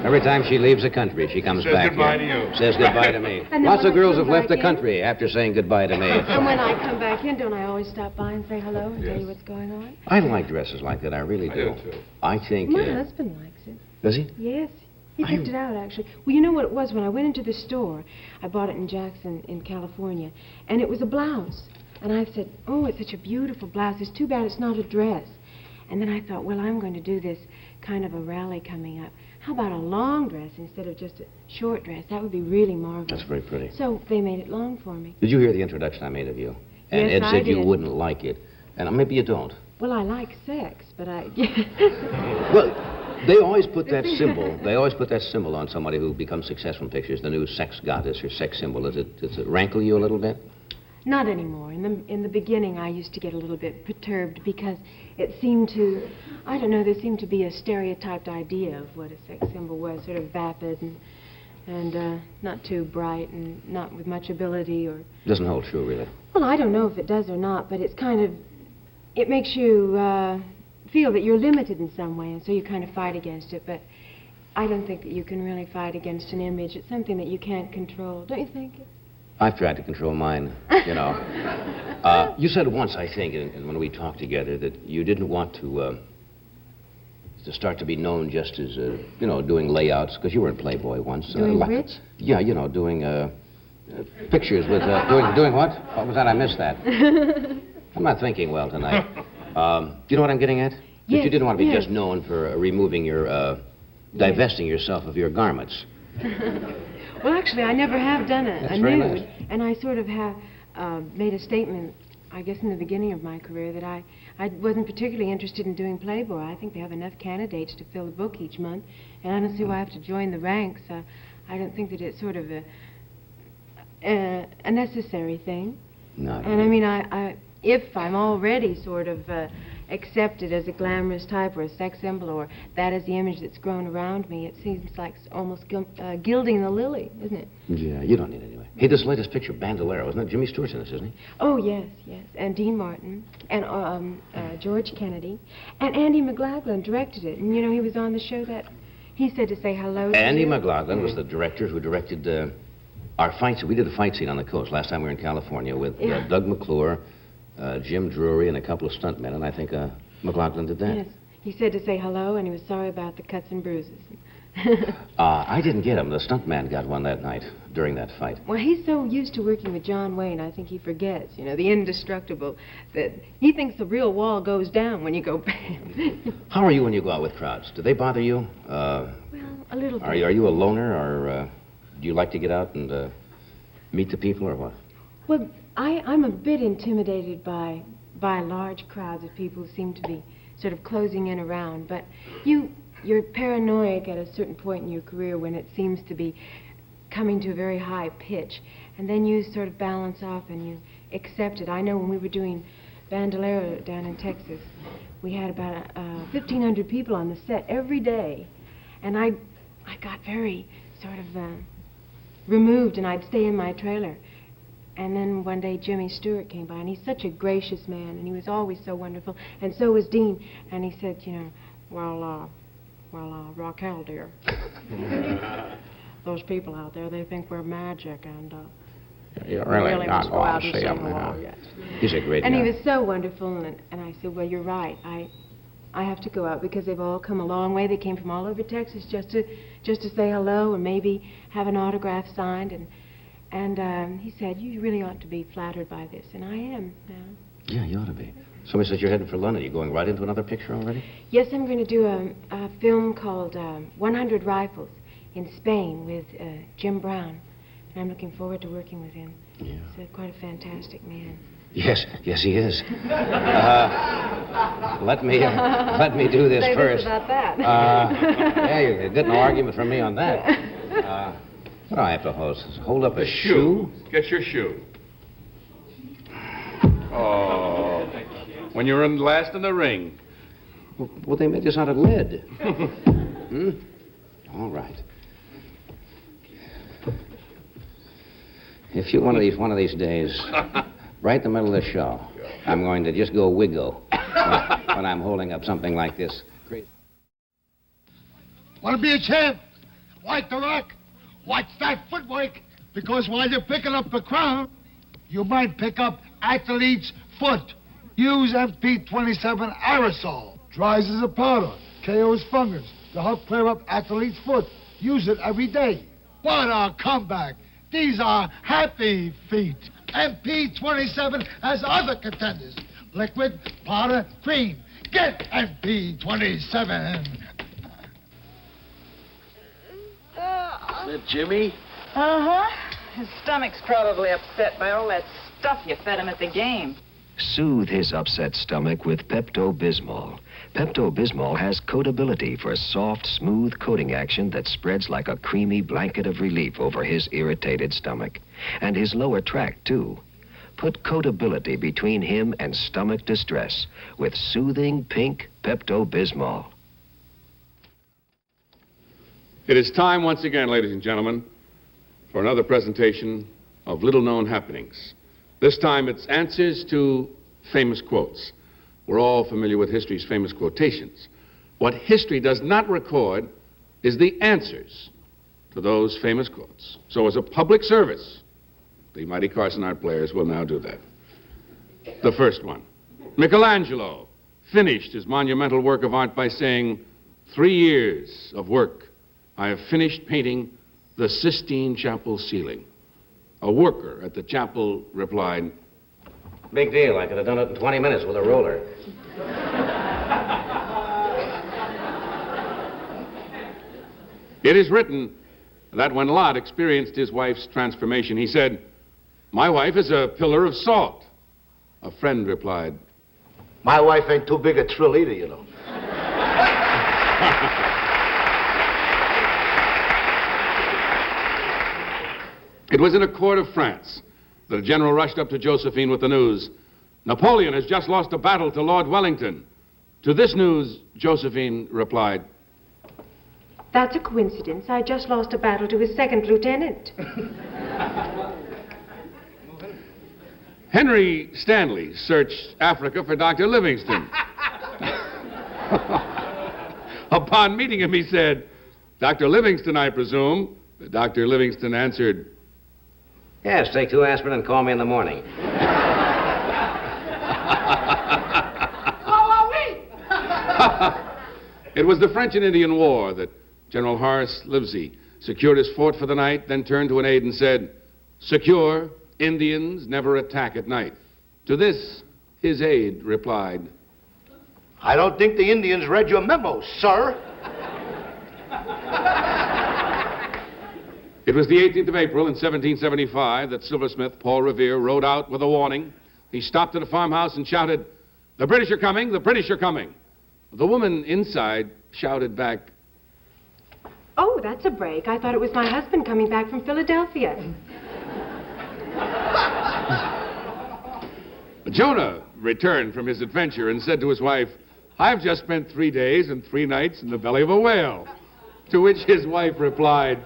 Every time she leaves the country, she comes back goodbye here. to you. Says goodbye to me. Lots of girls have left the country after saying goodbye to me. And when I come back in, don't I always stop by and say hello and tell you what's going on? I like dresses like that. I really do. I do, too. I think... My husband likes it. Does he? Yes. He picked it out, actually. Well, you know what it was? When I went into the store, I bought it in Jackson, in California, and it was a blouse. And I said, oh, it's such a beautiful blouse. It's too bad it's not a dress. And then I thought, well, I'm going to do this kind of a rally coming up. How about a long dress instead of just a short dress? That would be really marvelous. That's very pretty. So they made it long for me. Did you hear the introduction I made of you? And Yes, Ed I said you did. wouldn't like it. And maybe you don't. Well, I like sex, but I... Well... They always put that symbol. They always put that symbol on somebody who becomes successful in pictures. The new sex goddess or sex symbol. Does it rankle you a little bit? Not anymore. In the beginning, I used to get a little bit perturbed because it seemed to, I don't know, there seemed to be a stereotyped idea of what a sex symbol was, sort of vapid and not too bright and not with much ability or... Doesn't hold true, really. Well, I don't know if it does or not, but it's kind of, it makes you feel that you're limited in some way, and so you kind of fight against it, but I don't think that you can really fight against an image. It's something that you can't control, don't you think? I've tried to control mine, you know. You said once, I think, and when we talked together, that you didn't want to start to be known just as, you know, doing layouts, because you were in Playboy once. Doing which? Yeah, you know, doing pictures with, doing what? What was that? I missed that. I'm not thinking well tonight. Do you know what I'm getting at? That Yes, you didn't want to be yes. just known for removing your, divesting yourself of your garments. Well, actually, I never have done That's a very nude, nice. and I sort of have made a statement, I guess in the beginning of my career, that I wasn't particularly interested in doing Playboy. I think they have enough candidates to fill the book each month, and I don't see why I have to join the ranks. I don't think that it's sort of a necessary thing. No. And I mean, if I'm already sort of accepted as a glamorous type or a sex symbol, or that is the image that's grown around me, it seems like almost gilding the lily, isn't it? Yeah, you don't need it anyway. Hey, this latest picture, Bandolero, isn't it? Jimmy Stewart's in this, isn't he? Oh, yes, yes. And Dean Martin, and George Kennedy, and Andy McLaglen directed it. And, you know, he was on the show that he said to say hello to Andy you. McLaglen was the director who directed our fight scene. We did a fight scene on the coast last time we were in California with Doug McClure, Jim Drury, and a couple of stuntmen, and I think McLaglen did that. Yes. He said to say hello, and he was sorry about the cuts and bruises. I didn't get him. The stuntman got one that night during that fight. Well, he's so used to working with John Wayne, I think he forgets, you know, the indestructible, that he thinks the real wall goes down when you go bam. How are you when you go out with crowds? Do they bother you? Well, a little bit. Are you a loner, or do you like to get out and meet the people, or what? Well, I'm a bit intimidated by large crowds of people who seem to be sort of closing in around, but you're paranoid at a certain point in your career when it seems to be coming to a very high pitch. And then you sort of balance off and you accept it. I know when we were doing Bandolero down in Texas, we had about 1,500 people on the set every day. And I got very sort of removed, and I'd stay in my trailer. And then one day Jimmy Stewart came by, and he's such a gracious man, and he was always so wonderful, and so was Dean. And he said, you know, well, Raquel, dear, those people out there, they think we're magic, and You're really not must go out going and to see sing him, along, yes. He's a great And guy. he was so wonderful, and I said, well, you're right. I have to go out because they've all come a long way. They came from all over Texas just to say hello and maybe have an autograph signed. And he said, you really ought to be flattered by this, and I am now. Yeah, you ought to be. Somebody says you're headed for London. Are you going right into another picture already? Yes, I'm going to do a film called 100 Rifles in Spain with Jim Brown, and I'm looking forward to working with him. Yeah. He's quite a fantastic man. Yes, he is. Let me do this Say first. This about that. Yeah, you get no argument from me on that. What do I have to hold up a shoe? Get your shoe. Oh, when you were last in the ring. Well, they made this out of lead. All right. If you one of these days, right in the middle of the show, I'm going to just go wiggle when I'm holding up something like this. Great. Want to be a champ? Like The Rock? Watch that footwork, because while you're picking up the crown, you might pick up athlete's foot. Use MP27 aerosol. Dries as a powder. KOs fungus to help clear up athlete's foot. Use it every day. What a comeback. These are happy feet. MP27 has other contenders. Liquid, powder, cream. Get MP27. Is that Jimmy? Uh-huh. His stomach's probably upset by all that stuff you fed him at the game. Soothe his upset stomach with Pepto-Bismol. Pepto-Bismol has coatability for soft, smooth coating action that spreads like a creamy blanket of relief over his irritated stomach. And his lower tract, too. Put coatability between him and stomach distress with soothing pink Pepto-Bismol. It is time once again, ladies and gentlemen, for another presentation of little-known happenings. This time it's answers to famous quotes. We're all familiar with history's famous quotations. What history does not record is the answers to those famous quotes. So as a public service, the mighty Carson art players will now do that. The first one. Michelangelo finished his monumental work of art by saying, 3 years of work. I have finished painting the Sistine Chapel ceiling. A worker at the chapel replied, Big deal. I could have done it in 20 minutes with a roller. It is written that when Lot experienced his wife's transformation, he said, my wife is a pillar of salt. A friend replied, My wife ain't too big a trill either, you know. It was in a court of France that a general rushed up to Josephine with the news, Napoleon has just lost a battle to Lord Wellington. To this news, Josephine replied, That's a coincidence. I just lost a battle to his second lieutenant. Henry Stanley searched Africa for Dr. Livingston. Upon meeting him, he said, Dr. Livingston, I presume. Dr. Livingston answered, Yes, take 2 aspirin and call me in the morning. It was the French and Indian War that General Horace Livesey secured his fort for the night, then turned to an aide and said, Secure, Indians never attack at night. To this, his aide replied, I don't think the Indians read your memo, sir. It was the 18th of April in 1775 that silversmith Paul Revere rode out with a warning. He stopped at a farmhouse and shouted, The British are coming, the British are coming. The woman inside shouted back, Oh, that's a break. I thought it was my husband coming back from Philadelphia. Jonah returned from his adventure and said to his wife, "I've just spent 3 days and 3 nights in the belly of a whale." To which his wife replied,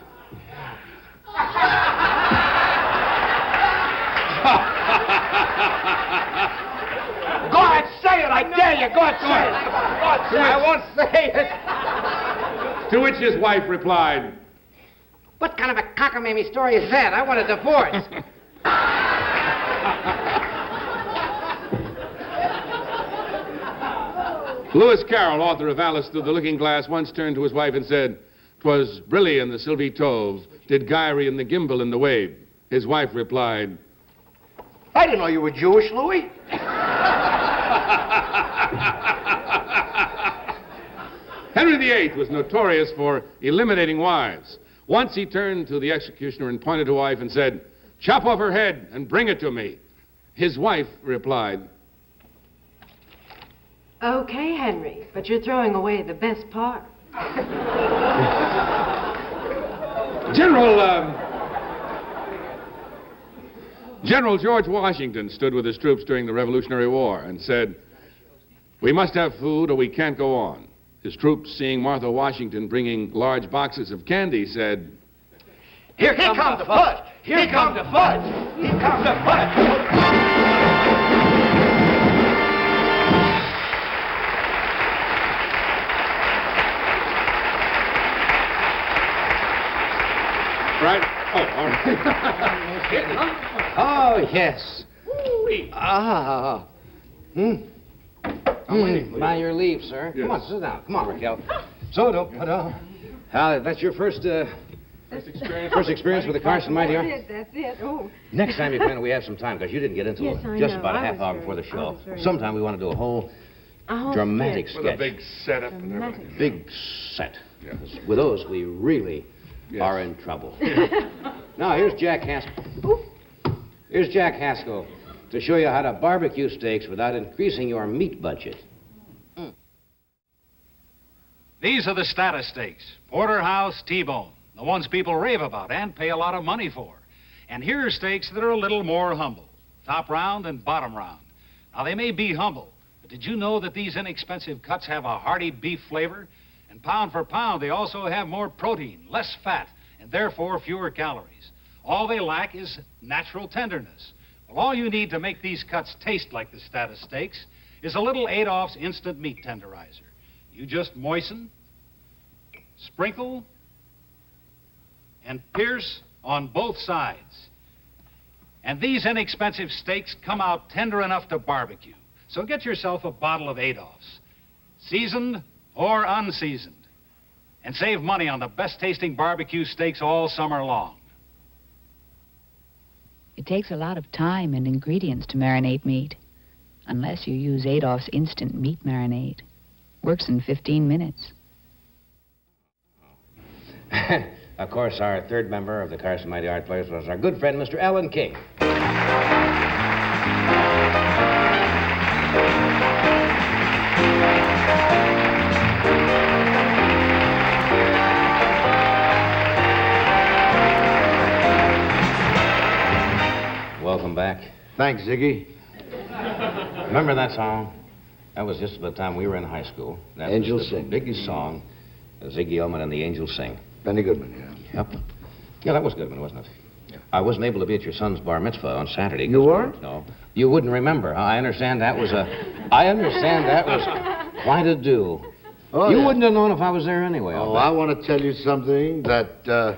Go ahead, say it, I dare you. Go ahead, say it. Go ahead, say it. I won't say it. To which his wife replied, What kind of a cockamamie story is that? I want a divorce. Lewis Carroll, author of Alice Through the Looking Glass, once turned to his wife and said, "'Twas Brilly in the Sylvie Tove, did Gyrie in the Gimble in the Wave." His wife replied, I didn't know you were Jewish, Louis. Henry VIII was notorious for eliminating wives. Once he turned to the executioner and pointed to his wife and said, "Chop off her head and bring it to me." His wife replied, Okay, Henry, but you're throwing away the best part. General George Washington stood with his troops during the Revolutionary War and said, "We must have food or we can't go on." His troops, seeing Martha Washington bringing large boxes of candy, said, Here comes the fudge. Here comes the fudge. Here comes the fudge. Right? Oh, all right. Oh, yes. Ah. By your leave, sir. Yes. Come on, sit down. Come on, Raquel. So, don't put on. That's your first experience with the Carson Mighty Art? That's it. Oh. Next time you plan, we have some time, because you didn't get into Yes, it I just know. about a I half was hour very- before the I show. was very- Sometime we want to do a whole dramatic sketch. With a big setup and everything. Big set. With those, we really are in trouble. Now, here's Jack Haskell. Here's Jack Haskell to show you how to barbecue steaks without increasing your meat budget. These are the status steaks. Porterhouse, T-bone. The ones people rave about and pay a lot of money for. And here are steaks that are a little more humble. Top round and bottom round. Now, they may be humble, but did you know that these inexpensive cuts have a hearty beef flavor? And pound for pound, they also have more protein, less fat, and therefore fewer calories. All they lack is natural tenderness. Well, all you need to make these cuts taste like the status steaks is a little Adolph's Instant Meat Tenderizer. You just moisten, sprinkle, and pierce on both sides. And these inexpensive steaks come out tender enough to barbecue. So get yourself a bottle of Adolph's, seasoned or unseasoned, and save money on the best tasting barbecue steaks all summer long. It takes a lot of time and ingredients to marinate meat, unless you use Adolph's Instant Meat Marinade. Works in 15 minutes. Of course, our third member of the Carson Mighty Art Players was our good friend, Mr. Alan King. Welcome back. Thanks, Ziggy. Remember that song? That was just about the time we were in high school. That Angels was the Sing. biggest song, Ziggy Elman and the Angels Sing. Benny Goodman, yeah. Yep. Yeah, that was Goodman, wasn't it? Yeah. I wasn't able to be at your son's bar mitzvah on Saturday. You weren't? No. You wouldn't remember. I understand that was quite a do. Oh, you yeah. wouldn't have known if I was there anyway. Oh, I want to tell you something that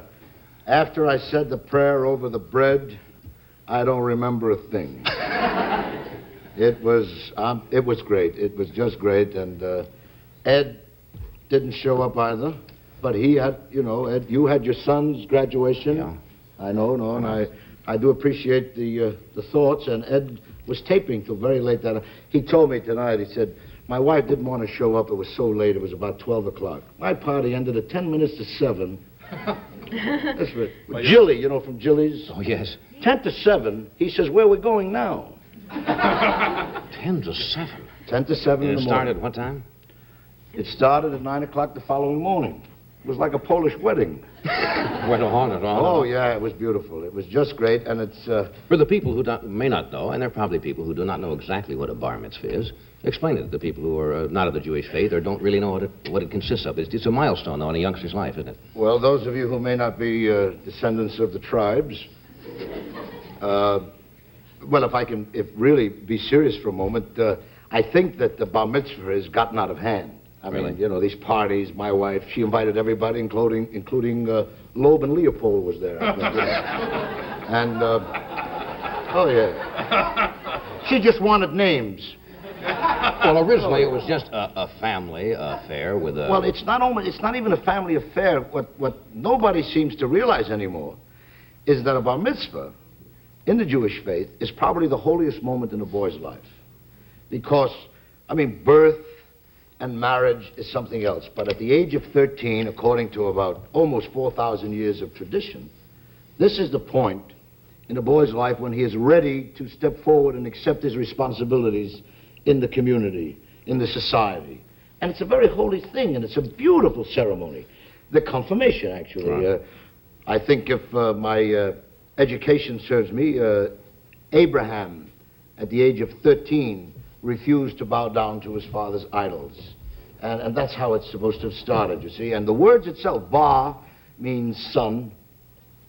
after I said the prayer over the bread, I don't remember a thing. It was great. It was just great, and Ed didn't show up either, but he had, Ed, you had your son's graduation. Yeah. I know, and I do appreciate the thoughts, and Ed was taping till very late that night. He told me tonight, he said, my wife didn't want to show up. It was so late. It was about 12 o'clock. My party ended at 10 minutes to 7. That's right. With Jilly, from Jilly's. Oh, yes. 10 to 7, he says, where are we going now? 10 to 7. 10 to 7 in the morning. It started what time? It started at 9 o'clock the following morning. It was like a Polish wedding. Went on and on. Oh, yeah, it was beautiful. It was just great, and it's... For the people who may not know, and there are probably people who do not know exactly what a bar mitzvah is, explain it to the people who are not of the Jewish faith or don't really know what it consists of. It's a milestone, though, in a youngster's life, isn't it? Well, those of you who may not be descendants of the tribes, well, if really be serious for a moment, I think that the bar mitzvah has gotten out of hand. I mean, you know, these parties, my wife, she invited everybody, including Loeb and Leopold was there. I think, and, oh, yeah. She just wanted names. Well, originally it was just a family affair with a... Well, it's not even a family affair. What nobody seems to realize anymore is that a bar mitzvah in the Jewish faith is probably the holiest moment in a boy's life. Because, I mean, birth and marriage is something else. But at the age of 13, according to about almost 4,000 years of tradition, this is the point in a boy's life when he is ready to step forward and accept his responsibilities in the community, in the society. And it's a very holy thing, and it's a beautiful ceremony. The confirmation, actually. Right. I think if my education serves me, Abraham, at the age of 13, refused to bow down to his father's idols. And that's how it's supposed to have started, you see. And the words itself, bar means son,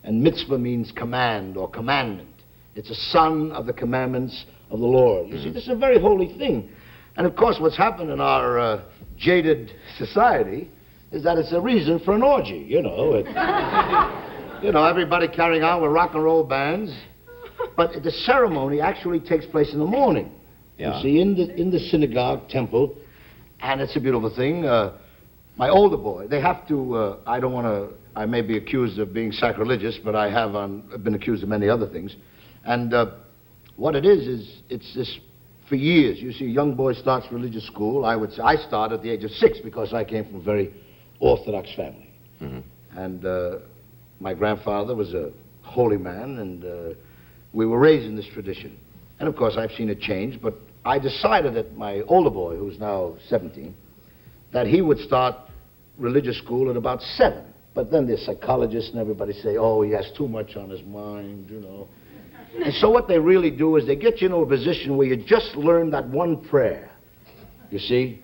and mitzvah means command or commandment. It's a son of the commandments of the Lord. You see, this is a very holy thing. And of course, what's happened in our jaded society is that it's a reason for an orgy, you know. You know, everybody carrying on with rock and roll bands. But the ceremony actually takes place in the morning. Yeah. You see, in the synagogue, temple, and it's a beautiful thing. My older boy, they have to, I may be accused of being sacrilegious, but I have been accused of many other things. And what it is it's this, for years, you see, a young boy starts religious school. I would say, I started at the age of 6 because I came from a very Orthodox family. Mm-hmm. And my grandfather was a holy man, and we were raised in this tradition. And of course, I've seen it change, but I decided that my older boy, who's now 17, that he would start religious school at about 7. But then the psychologists and everybody say, oh, he has too much on his mind, you know. And so what they really do is they get you into a position where you just learn that one prayer, you see?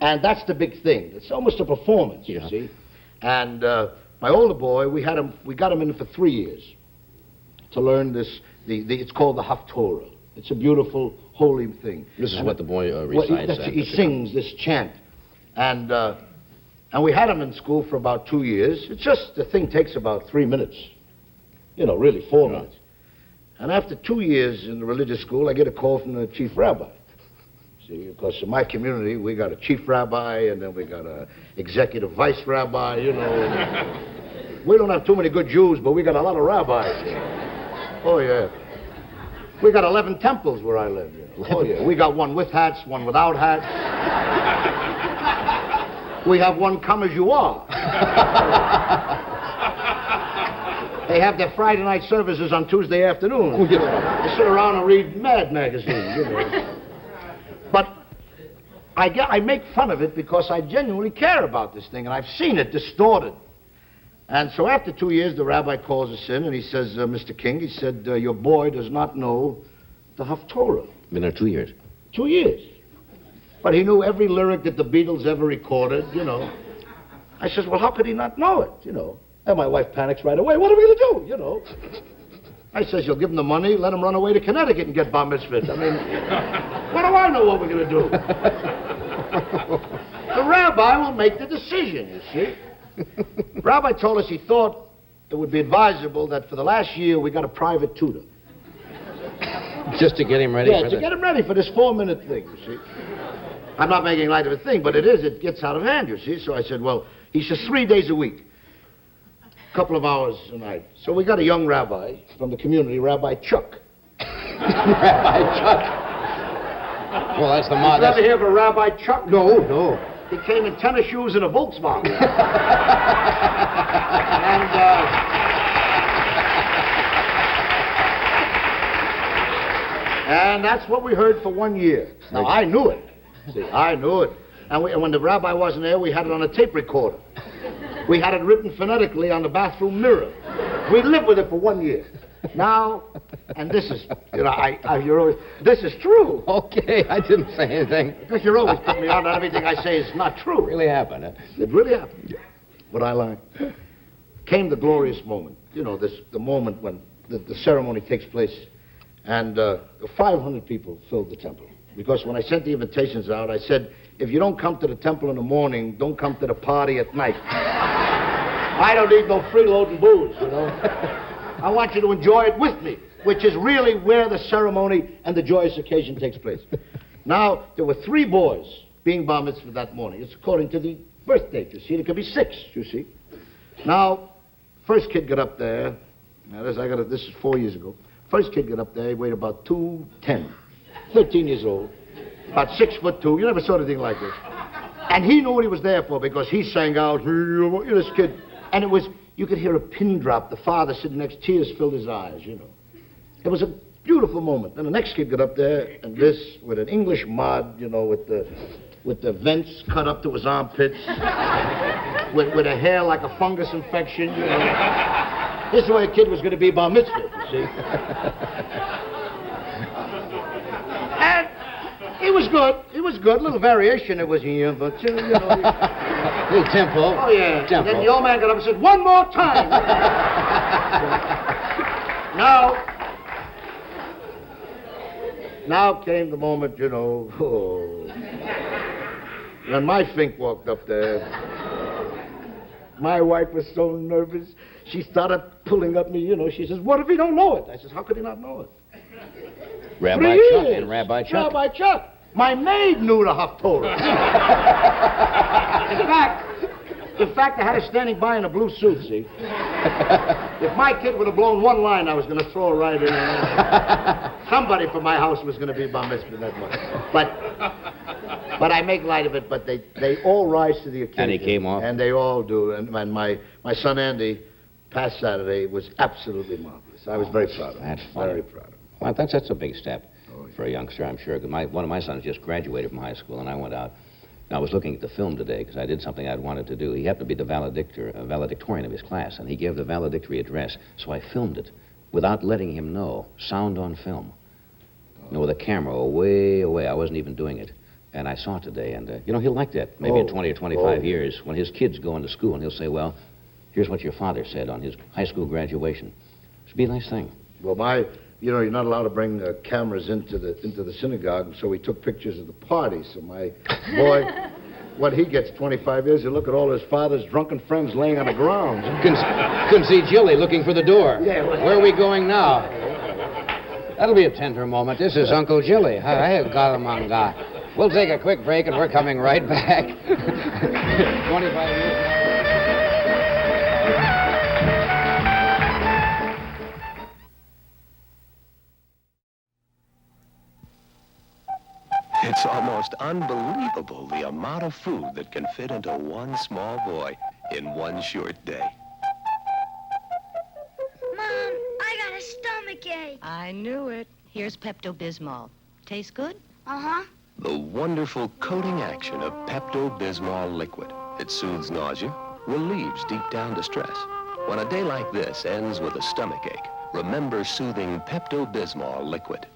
And that's the big thing. It's almost a performance, you see? And my older boy, we got him in for 3 years to learn this, it's called the Haftorah. It's a beautiful, holy thing. This is what the boy recites. He sings this chant. And we had him in school for about 2 years. It's just, the thing takes about 3 minutes. You know, really, 4 minutes. And after 2 years in the religious school, I get a call from the chief rabbi. See, because in my community, we got a chief rabbi, and then we got a executive vice rabbi, you know. We don't have too many good Jews, but we got a lot of rabbis here. Oh, yeah. We got 11 temples where I live. You know. Oh, yeah. We got one with hats, one without hats. We have one come as you are. They have their Friday night services on Tuesday afternoon. You know. They sit around and read Mad magazine, you know. But I make fun of it because I genuinely care about this thing, and I've seen it distorted. And so after 2 years, the rabbi calls us in, and he says, Mr. King, he said, your boy does not know the Haftorah. Been there 2 years? 2 years. But he knew every lyric that the Beatles ever recorded, you know. I says, well, how could he not know it, you know? And my wife panics right away. What are we going to do, you know? I says, you'll give him the money, let him run away to Connecticut and get bar mitzvahed. I mean, what do I know what we're going to do? The rabbi will make the decision, you see. Rabbi told us he thought it would be advisable that for the last year we got a private tutor. Just to get him ready for to get him ready for this 4-minute thing, you see. I'm not making light of a thing, but it gets out of hand, you see. So I said, well, he says 3 days a week, a couple of hours a night. So we got a young rabbi from the community, Rabbi Chuck. Rabbi Chuck. Well, that's the model. Did you ever hear of a Rabbi Chuck? No, no. He came in tennis shoes and a Volkswagen. And that's what we heard for 1 year. Now, I knew it. See, I knew it. And when the rabbi wasn't there, we had it on a tape recorder. We had it written phonetically on the bathroom mirror. We lived with it for 1 year. Now, and this is, you're always, this is true. Okay, I didn't say anything. Because you're always putting me on that everything I say is not true. It really happened, huh? It really happened. What I like. Came the glorious moment. The moment when the ceremony takes place. And 500 people filled the temple. Because when I sent the invitations out, I said, if you don't come to the temple in the morning, don't come to the party at night. I don't need no freeloading booze, I want you to enjoy it with me, which is really where the ceremony and the joyous occasion takes place. Now, there were 3 boys being bar mitzvah that morning. It's according to the birth date, you see. There could be 6, you see. Now, first kid got up there. Now, this is 4 years ago. First kid got up there. He weighed about 210, 13 years old, about 6'2". You never saw anything like this. And he knew what he was there for because he sang out, this kid. And it was, you could hear a pin drop. The father sitting next, tears filled his eyes, It was a beautiful moment. Then the next kid got up there, and this, with an English mod, with the vents cut up to his armpits, with a hair like a fungus infection, This is the way a kid was going to be bar mitzvah, you see. And it was good. It was good. A little variation it was here, but, Little tempo. Oh, yeah. Tempo. And then the old man got up and said, one more time. Now came the moment, when my Fink walked up there. My wife was so nervous. She started pulling at me, She says, what if he don't know it? I says, how could he not know it? Rabbi Chuck and Rabbi Chuck. Rabbi Chuck. My maid knew the Haftorah. In fact, I had her standing by in a blue suit, see? If my kid would have blown one line, I was going to throw her right in there. Somebody from my house was going to be bar mitzvah that month. But I make light of it, but they all rise to the occasion. And he came off? And they all do. And my son Andy, past Saturday, was absolutely marvelous. I was very proud of him. That's funny. Very proud of him. Well, that's a big step for a youngster, I'm sure. 'Cause one of my sons just graduated from high school, and I went out. And I was looking at the film today because I did something I'd wanted to do. He happened to be the valedictorian of his class, and he gave the valedictory address. So I filmed it without letting him know, sound on film. With a camera way away. I wasn't even doing it. And I saw it today, and, he'll like that maybe in 20 or 25 years when his kids go into school, and he'll say, well, here's what your father said on his high school graduation. It'd be a nice thing. Well, you're not allowed to bring cameras into the synagogue, so we took pictures of the party. So my boy, when he gets 25 years, he'll look at all his father's drunken friends laying on the ground. Couldn't see Jilly looking for the door. Yeah, where are we going now? That'll be a tender moment. This is Uncle Jilly. Hi, Galamanga. We'll take a quick break, and we're coming right back. 25 years. It's almost unbelievable the amount of food that can fit into one small boy in one short day. Mom, I got a stomachache. I knew it. Here's Pepto-Bismol. Tastes good? Uh-huh. The wonderful coating action of Pepto-Bismol liquid. It soothes nausea, relieves deep down distress. When a day like this ends with a stomachache, remember soothing Pepto-Bismol liquid.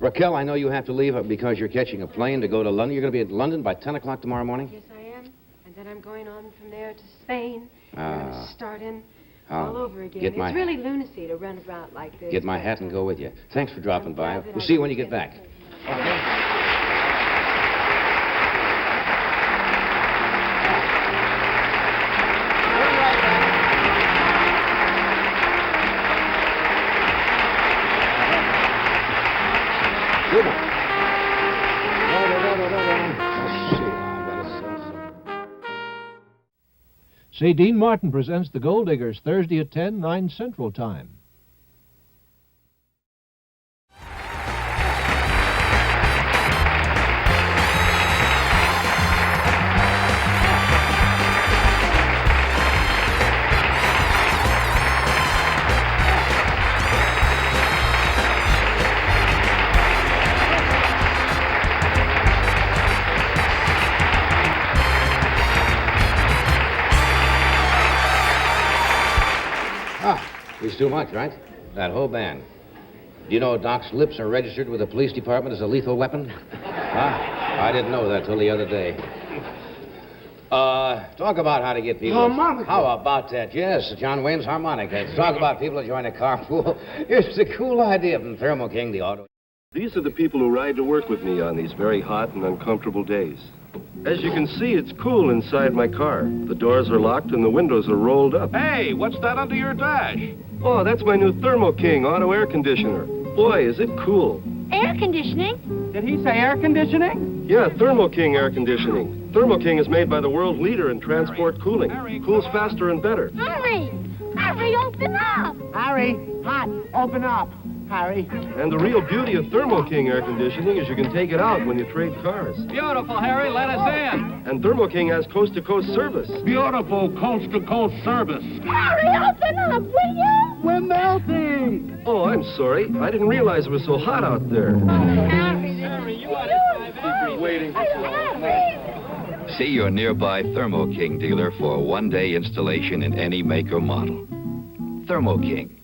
Raquel, I know you have to leave because you're catching a plane to go to London. You're going to be at London by 10 o'clock tomorrow morning? Yes, I am. And then I'm going on from there to Spain. I'm going to start in all over again. It's really lunacy to run about like this. Get my hat and go with you. Thanks for dropping by. We'll see you when you get back. Okay. Say, Dean Martin presents The Gold Diggers, Thursday at 10, 9 Central Time. He's too much, right? That whole band. Do you know Doc's lips are registered with the police department as a lethal weapon? Huh? I didn't know that till the other day. Talk about how to get people... Harmonica. How about that? Yes, John Wayne's harmonica. Talk about people to join a carpool. It's a cool idea from Thermo King, the auto. These are the people who ride to work with me on these very hot and uncomfortable days. As you can see, it's cool inside my car. The doors are locked and the windows are rolled up. Hey, what's that under your dash? Oh, that's my new Thermo King auto air conditioner. Boy, is it cool. Air conditioning? Did he say air conditioning? Yeah, Thermo King air conditioning. Thermo King is made by the world leader in transport cooling. Cools faster and better. Harry! Harry, open up! Harry, hot, open up. Harry. And the real beauty of Thermo King air conditioning is you can take it out when you trade cars. Beautiful, Harry. Let us in. And Thermo King has coast-to-coast service. Beautiful coast-to-coast service. Harry, open up, will you? We're melting. Oh, I'm sorry. I didn't realize it was so hot out there. Harry, you ought to Been waiting for so long. See your nearby Thermo King dealer for a one-day installation in any make or model. Thermo King.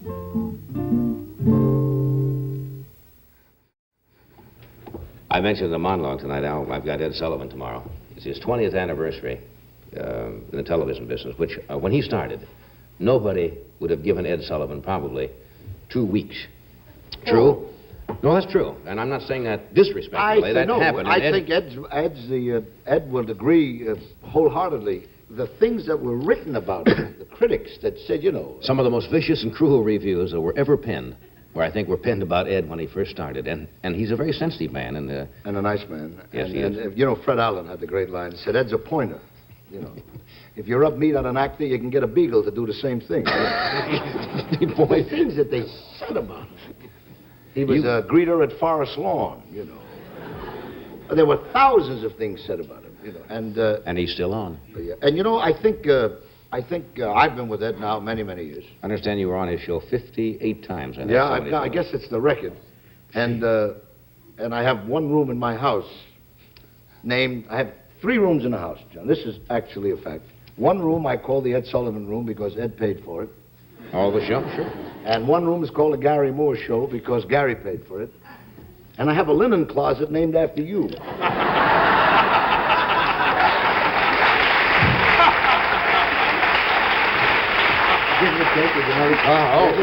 I mentioned the monologue tonight, Al. I've got Ed Sullivan tomorrow. It's his 20th anniversary in the television business, which, when he started, nobody would have given Ed Sullivan probably 2 weeks. True? No, that's true. And I'm not saying that disrespectfully. That happened. I think Ed would agree wholeheartedly. The things that were written about him, the critics that said, you know... Some of the most vicious and cruel reviews that were ever penned where I think were penned about Ed when he first started. And he's a very sensitive man. And a nice man. Yes, he is. And, you know, Fred Allen had the great line. He said, Ed's a pointer. You know, if you rub meat on an actor, you can get a beagle to do the same thing. The things that they said about him. He was a greeter at Forest Lawn, you know. There were thousands of things said about him, you know. And he's still on. And, you know, I think I've been with Ed now many, many years. I understand you were on his show 58 times. Yeah, I guess it's the record. And I have one room in my house named, I have 3 rooms in the house, John. This is actually a fact. One room I call the Ed Sullivan room because Ed paid for it. All the show? Sure. And one room is called the Gary Moore Show because Gary paid for it. And I have a linen closet named after you.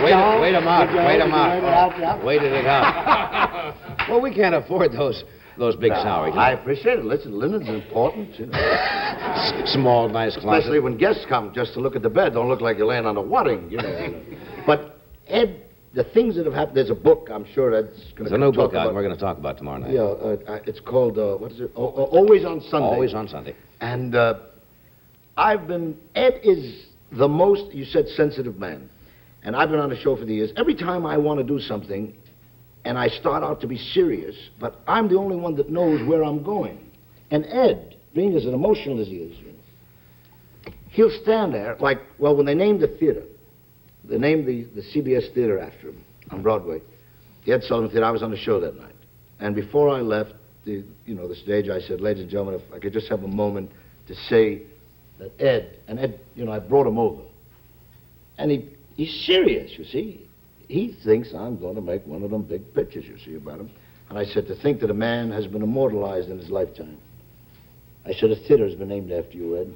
Wait him out. Waited it out. Well, we can't afford those big salaries. I appreciate it. Listen, linen's important, you know. Small, nice closet. Especially when guests come just to look at the bed. Don't look like you're laying on a wadding, you know. But, Ed, the things that have happened, there's a book, I'm sure Ed's going to There's a new book out we're going to talk about tomorrow night. Yeah, it's called, what is it? Always on Sunday. Always on Sunday. And Ed is the most, you said, sensitive man. And I've been on the show for the years. Every time I want to do something, and I start out to be serious, but I'm the only one that knows where I'm going. And Ed, being as an emotional as he is, he'll stand there, like, well, when they named the theater, they named the CBS Theater after him on Broadway, the Ed Sullivan Theater. I was on the show that night. And before I left the stage, I said, ladies and gentlemen, if I could just have a moment to say that Ed, you know, I brought him over. And he's serious, you see. He thinks I'm going to make one of them big pictures, you see, about him. And I said, to think that a man has been immortalized in his lifetime. I said, a theater has been named after you, Ed.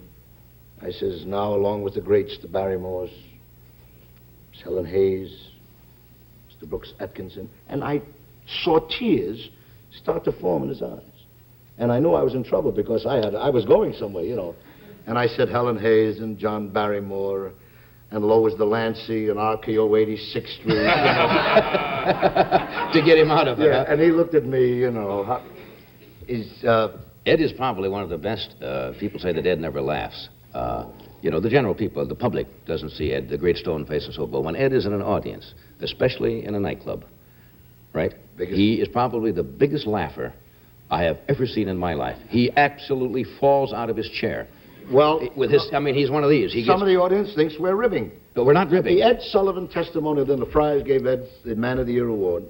I says, now, along with the greats, the Barrymores, Helen Hayes, Mr. Brooks Atkinson, and I saw tears start to form in his eyes. And I knew I was in trouble because I was going somewhere, you know. And I said Helen Hayes and John Barrymore and Lois Delancey and RKO 86th Street. You know. To get him out of it. Yeah, and he looked at me, you know. Ed is probably one of the best. People say that Ed never laughs. You know, the general people, the public doesn't see Ed, the great stone face and so forth. When Ed is in an audience, especially in a nightclub, right? He is probably the biggest laugher I have ever seen in my life. He absolutely falls out of his chair. Well, with his, I mean, he's one of these. Some of the audience thinks we're ribbing. No, we're not ribbing. The Ed Sullivan testimony, then the Friars gave Ed the Man of the Year award.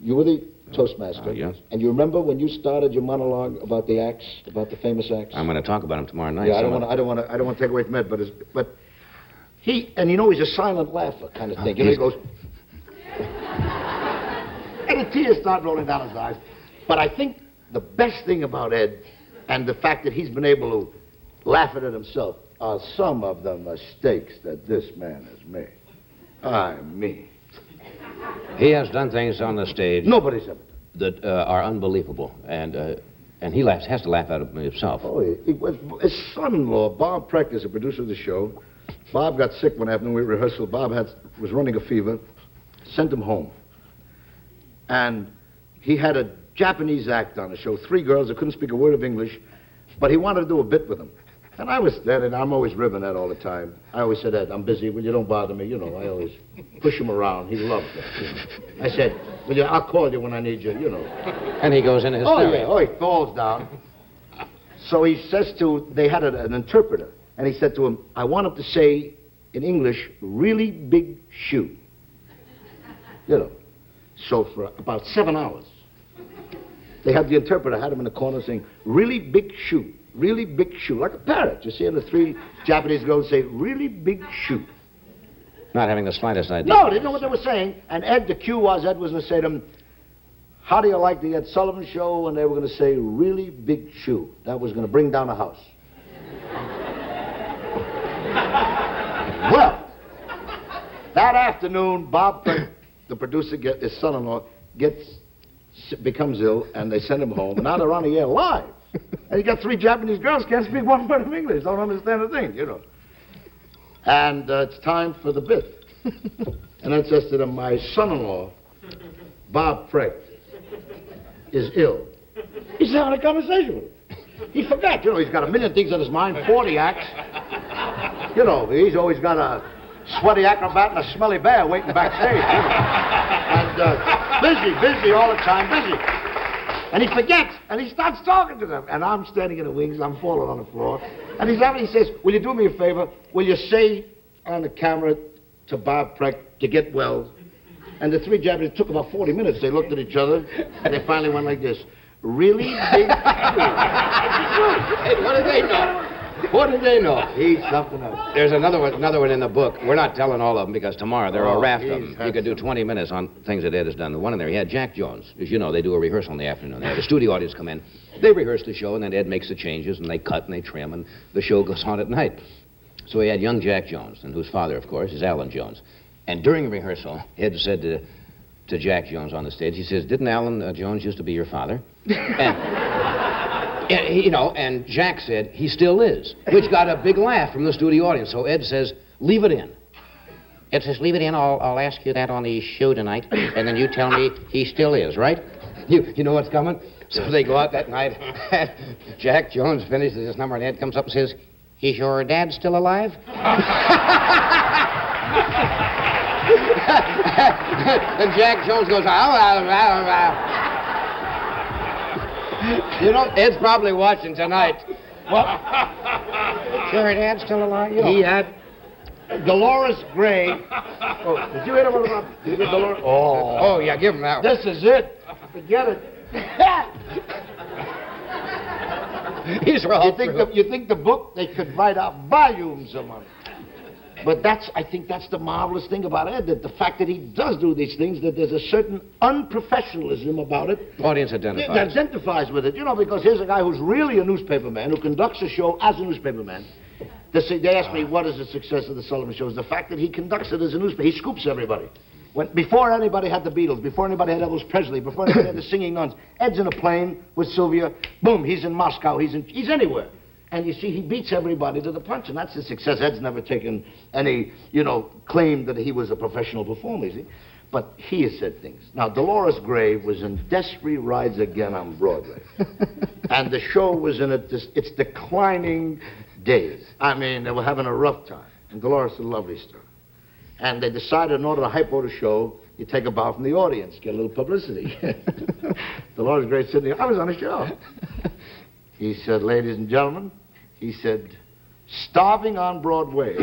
You were the Toastmaster. Yes. And you remember when you started your monologue about the acts, about the famous acts? I'm going to talk about him tomorrow night. Yeah, I don't want to take away from Ed, but And you know he's a silent laugher kind of thing. You know, he goes... And the tears start rolling down his eyes. But I think the best thing about Ed, and the fact that he's been able to laugh at it himself, are some of the mistakes that this man has made. I mean... He has done things on the stage... Nobody's ever done. ...that are unbelievable, and he has to laugh at them himself. Oh, his son-in-law, Bob Precht, is the producer of the show. Bob got sick one afternoon. We rehearsal. Bob was running a fever. Sent him home. And he had a Japanese act on the show. 3 girls that couldn't speak a word of English, but he wanted to do a bit with them. And I was there, and I'm always ribbing Ed all the time. I always said, Ed, I'm busy. Will you don't bother me? You know, I always push him around. He loved that. You know. I said, I'll call you when I need you, you know. And he goes into his he falls down. So he says they had an interpreter, and he said to him, I want him to say in English, really big shoe. You know. So for about 7 hours, they had the interpreter, had him in the corner saying, really big shoe, really big shoe, like a parrot. You see, and the 3 Japanese girls say, really big shoe. Not having the slightest idea. No, they didn't know what they were saying. And Ed, the cue was, Ed was going to say to them, how do you like the Ed Sullivan Show? And they were going to say, really big shoe. That was going to bring down a house. Well, that afternoon, Bob Precht, the producer, his son-in-law, becomes ill, and they send him home. And now they're on the air live. And you got 3 Japanese girls, can't speak one word of English, don't understand a thing, you know. And it's time for the bit. And I says to them, my son-in-law, Bob Precht, is ill. He's having a conversation with him. He forgot, you know, he's got a million things on his mind, 40 acts. You know, he's always got a sweaty acrobat and a smelly bear waiting backstage. You know. And busy all the time, busy. And he forgets, and he starts talking to them. And I'm standing in the wings, I'm falling on the floor. And he says, will you do me a favor? Will you say on the camera to Bob Precht to get well? And the 3 Japanese, it took about 40 minutes. They looked at each other, and they finally went like this. Really big Hey, what do they know? What do they know? He's something else. There's another one in the book. We're not telling all of them because tomorrow there are a raft of them. You could do 20 minutes on things that Ed has done. The one in there, he had Jack Jones. As you know, they do a rehearsal in the afternoon. They have a studio audience come in. They rehearse the show, and then Ed makes the changes, and they cut and they trim, and the show goes on at night. So he had young Jack Jones, and whose father, of course, is Alan Jones. And during rehearsal, Ed said to Jack Jones on the stage, he says, didn't Alan Jones used to be your father? And Jack said, he still is, which got a big laugh from the studio audience. So Ed says, leave it in. Ed says, leave it in, I'll ask you that on the show tonight, and then you tell me he still is, right? You know what's coming? So they go out that night, and Jack Jones finishes his number, and Ed comes up and says, is your dad still alive? And Jack Jones goes, You know, Ed's probably watching tonight. Well, your dad's still alive? He had Dolores Gray. Oh, did you hear about Dolores? Oh, yeah, give him that one. This is it. Forget it. He's wrong. You think the book, they could write out volumes of money. But I think that's the marvelous thing about Ed, that the fact that he does do these things, that there's a certain unprofessionalism about it. Audience identifies with it, you know, because here's a guy who's really a newspaperman, who conducts a show as a newspaperman. They ask me, what is the success of the Sullivan Show? It's the fact that he conducts it as a newspaper. He scoops everybody. Before anybody had the Beatles, before anybody had Elvis Presley, before anybody had the Singing Nuns, Ed's in a plane with Sylvia, boom, he's in Moscow, he's anywhere. And you see, he beats everybody to the punch, and that's his success. Ed's never taken any, claim that he was a professional performer, you see. But he has said things. Now, Dolores Gray was in Desperate Rides Again on Broadway. And the show was in its declining days. I mean, they were having a rough time. And Dolores is a lovely star. And they decided in order to hype out a show, you take a bow from the audience, get a little publicity. Dolores Gray said, I was on a show. He said, ladies and gentlemen, he said, starving on Broadway.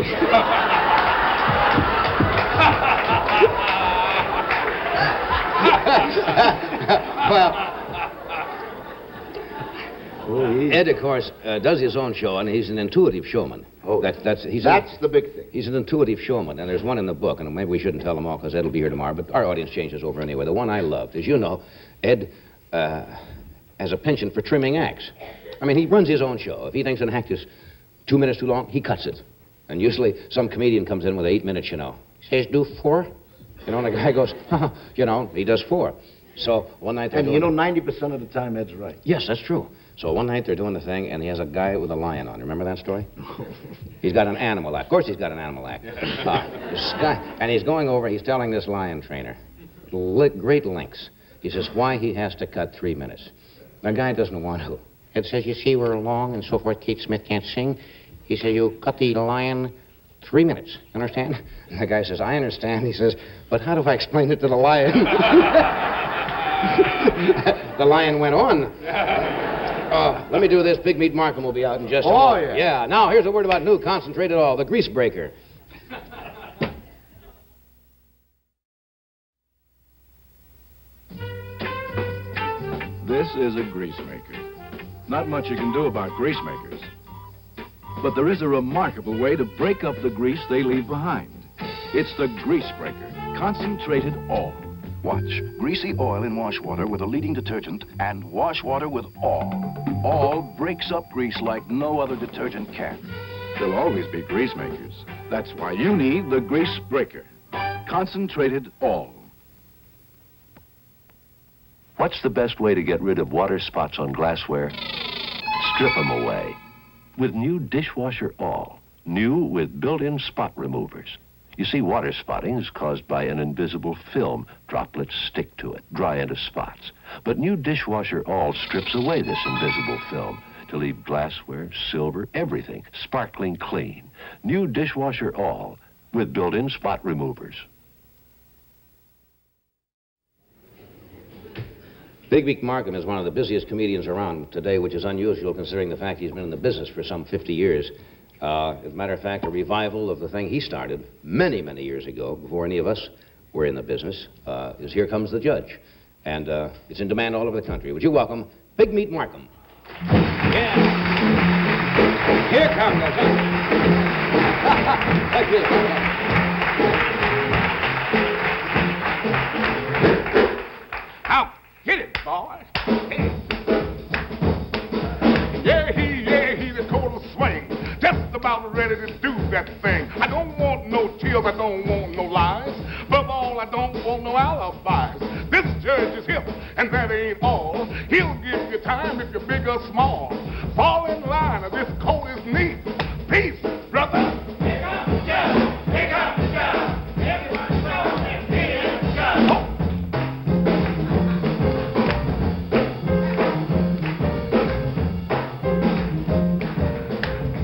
Ed, of course, does his own show, and he's an intuitive showman. Oh, that's the big thing. He's an intuitive showman, and there's one in the book, and maybe we shouldn't tell them all because Ed will be here tomorrow, but our audience changes over anyway. The one I loved, as you know, Ed has a penchant for trimming acts. I mean, he runs his own show. If he thinks an act is 2 minutes too long, he cuts it. And usually some comedian comes in with 8 minutes, you know. Says, do 4? You know, and the guy goes, you know, he does 4. So one night they're And you know, 90% of the time, Ed's right. Yes, that's true. So one night they're doing the thing, and he has a guy with a lion on. Remember that story? He's got an animal act. Of course he's got an animal act. This guy, and he's going over, he's telling this lion trainer, great lengths. He says why he has to cut 3 minutes. The guy doesn't want to. Ed says, you see, we're long and so forth. Kate Smith can't sing. He says, you cut the lion 3 minutes. You understand? And the guy says, I understand. He says, but how do I explain it to the lion? The lion went on. Let me do this. Big Meat Markham will be out in just a moment. Yeah. Now, here's a word about new concentrated oil, the grease breaker. This is a grease maker. Not much you can do about grease makers. But there is a remarkable way to break up the grease they leave behind. It's the grease breaker, concentrated oil. Watch. Greasy oil in wash water with a leading detergent and wash water with all. All breaks up grease like no other detergent can. There'll always be grease makers. That's why you need the grease breaker, concentrated oil. What's the best way to get rid of water spots on glassware? Strip them away. With new dishwasher oil. New with built-in spot removers. You see, water spotting is caused by an invisible film. Droplets stick to it, dry into spots. But new dishwasher oil strips away this invisible film to leave glassware, silver, everything sparkling clean. New dishwasher oil with built-in spot removers. Big Meat Markham is one of the busiest comedians around today, which is unusual considering the fact he's been in the business for some 50 years. As a matter of fact, a revival of the thing he started many, many years ago, before any of us were in the business, is Here Comes the Judge. And it's in demand all over the country. Would you welcome Big Meat Markham? Yeah. Here comes the judge. Thank you. Out. Hit it, boy. Yeah, he's a total swing. Just about ready to do that thing. I don't want no tears, I don't want no lies. Above all, I don't want no alibis. This judge is hip, and that ain't all. He'll give you time if you're big or small. Fall in line, or this coat is neat. Peace, brother. Here comes the judge. Here comes the judge. Everyone knows that he is the judge. Oh.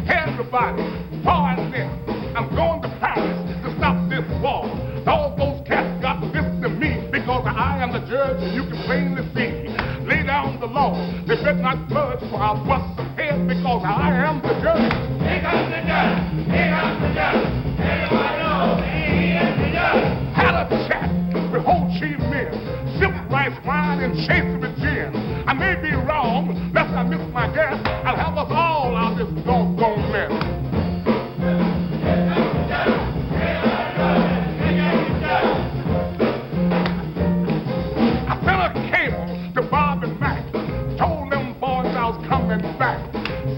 Everybody, pardon this. I'm going to Paris to stop this war. All those cats got this to me because I am the judge and you can plainly see. Lay down the law. They better not budge for I'll bust some heads because I am the judge. Here comes the judge. Here comes the judge. Everybody knows he is the judge. Had a chat with Ho Chi Minh. Sip rice wine and chase with gin. I may be wrong, lest I miss my guess. I'll have us all out this doggone mess. I sent a cable to Bob and Mac. Told them boys I was coming back.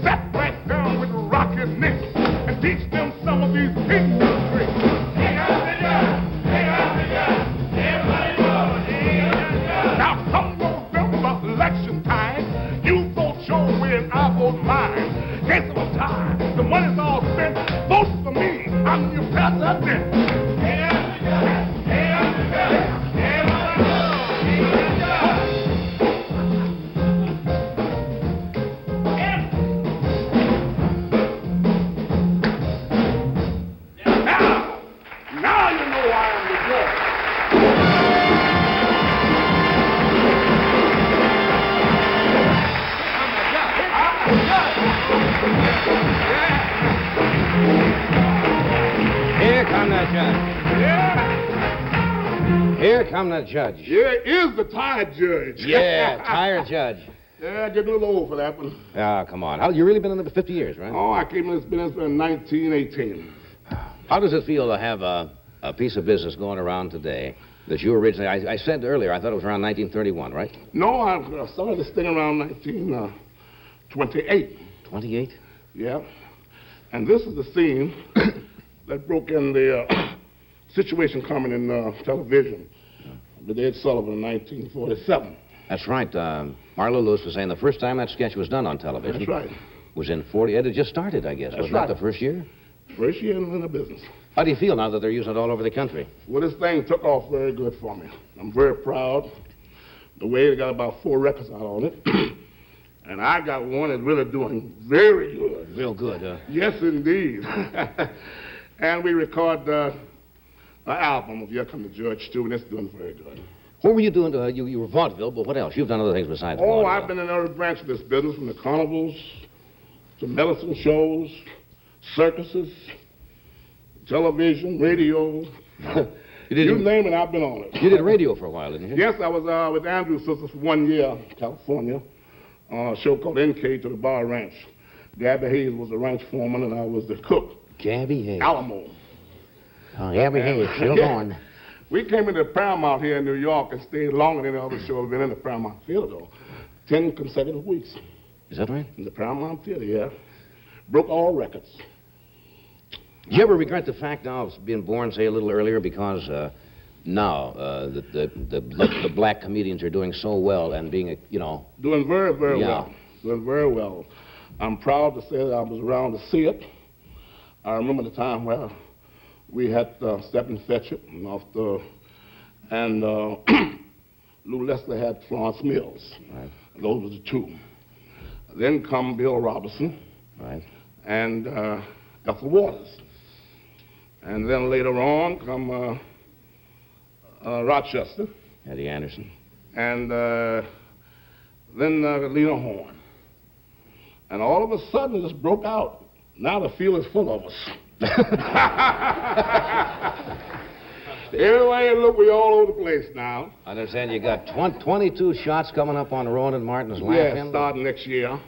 Sat right down with Rocky Nick and teach them some of these people tricks. Here comes the judge. Here comes the judge. Everybody knows he is the judge. Now come November election time, you vote your way and I vote mine. Case of a tie, the money's all spent. Vote for me, I'm your president. Here comes the judge. Here comes the judge. Everybody knows he is the judge. Now you know I am the judge. Here come the judge. Yeah. Here come the judge. Yeah, is the tired judge. Yeah, tired judge. Yeah, getting a little old for that one. Ah, come on. You really been in it for 50 years, right? Oh, I came in this business in 1918. How does it feel to have a piece of business going around today that you originally... I said earlier, I thought it was around 1931, right? No, I started this thing around 1928. 28? Yeah. And this is the scene that broke in the situation coming in television with Ed Sullivan in 1947. That's right. Marlo Lewis was saying the first time that sketch was done on television... That's right. ...was in 40... It had just started, I guess. Wasn't that the first year? First year in the business. How do you feel now that they're using it all over the country? Well, this thing took off very good for me. I'm very proud. The way they got about 4 records out on it. And I got one that's really doing very good. Real good, huh? Yes, indeed. And we record an album of Here Come the Judge, too, and it's doing very good. What were you doing? You were vaudeville, but what else? You've done other things besides vaudeville. I've been in every branch of this business, from the carnivals to medicine shows, circuses, television, radio. You name it, I've been on it. You did radio for a while, didn't you? Yes, I was with Andrew's sisters for 1 year in California. A show called NK to the Bar Ranch. Gabby Hayes was the ranch foreman, and I was the cook. Gabby Hayes? Alamo. Oh, Gabby Hayes, still going. We came into Paramount here in New York and stayed longer than any other show I've been in the Paramount Theater, though. 10 consecutive weeks. Is that right? In the Paramount Theater, yeah. Broke all records. Do you ever regret the fact now of being born, say, a little earlier, because now the black comedians are doing so well and being, Doing very, very well. Doing very well. I'm proud to say that I was around to see it. I remember the time where we had Stephen Fetchit and Lou Leslie had Florence Mills. Right. Those were the two. Then come Bill Robinson. Right. And Ethel Waters. And then later on come Rochester. Eddie Anderson. And then Lena Horne. And all of a sudden it just broke out. Now the field is full of us. Everywhere you look, we're all over the place now. I understand you got 22 shots coming up on Rowan Martin's Laughing. Yeah, starting next year.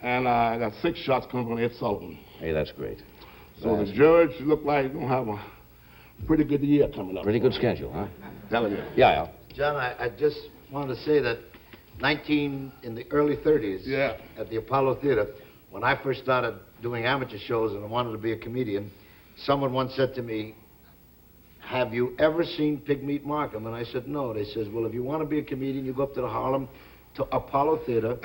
And I got 6 shots coming from Ed Sullivan. Hey, that's great. So the judge look like he's going to have a pretty good year coming up. Pretty good schedule, huh? Telling you. Yeah, Al. John, I just wanted to say that in the early 30s, at the Apollo Theater, when I first started doing amateur shows and I wanted to be a comedian, someone once said to me, "Have you ever seen Pigmeat Markham?" And I said, "No." They says, "Well, if you want to be a comedian, you go up to the Harlem to Apollo Theater,"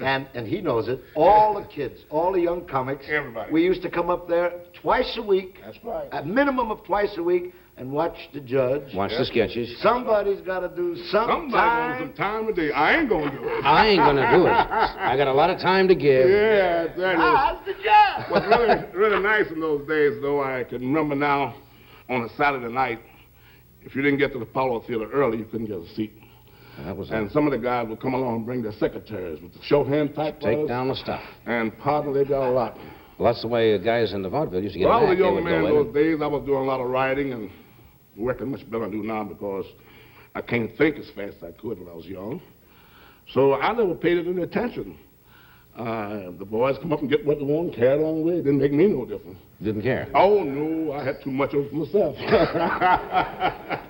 and he knows it, all the kids, all the young comics, everybody. We used to come up there twice a week. That's right. A minimum of twice a week, and watch the judge. Watch the sketches. Somebody's got to do something. Somebody wants some time to do. I ain't going to do it. I ain't going to do it. I got a lot of time to give. Yeah, that is. How's the job? What's really nice in those days, though, I can remember now, on a Saturday night, if you didn't get to the Apollo Theater early, you couldn't get a seat. And some of the guys would come along and bring their secretaries with the shorthand typewriters. Take down the stuff. And partner, they got a lot. Well, that's the way guys in the vaudeville used to get Well, I was back. a young man in those days. I was doing a lot of writing and working much better than I do now because I can't think as fast as I could when I was young. So I never paid it any attention. The boys come up and get what they want, carry on away. It didn't make me no difference. Didn't care? Oh, no. I had too much of it myself.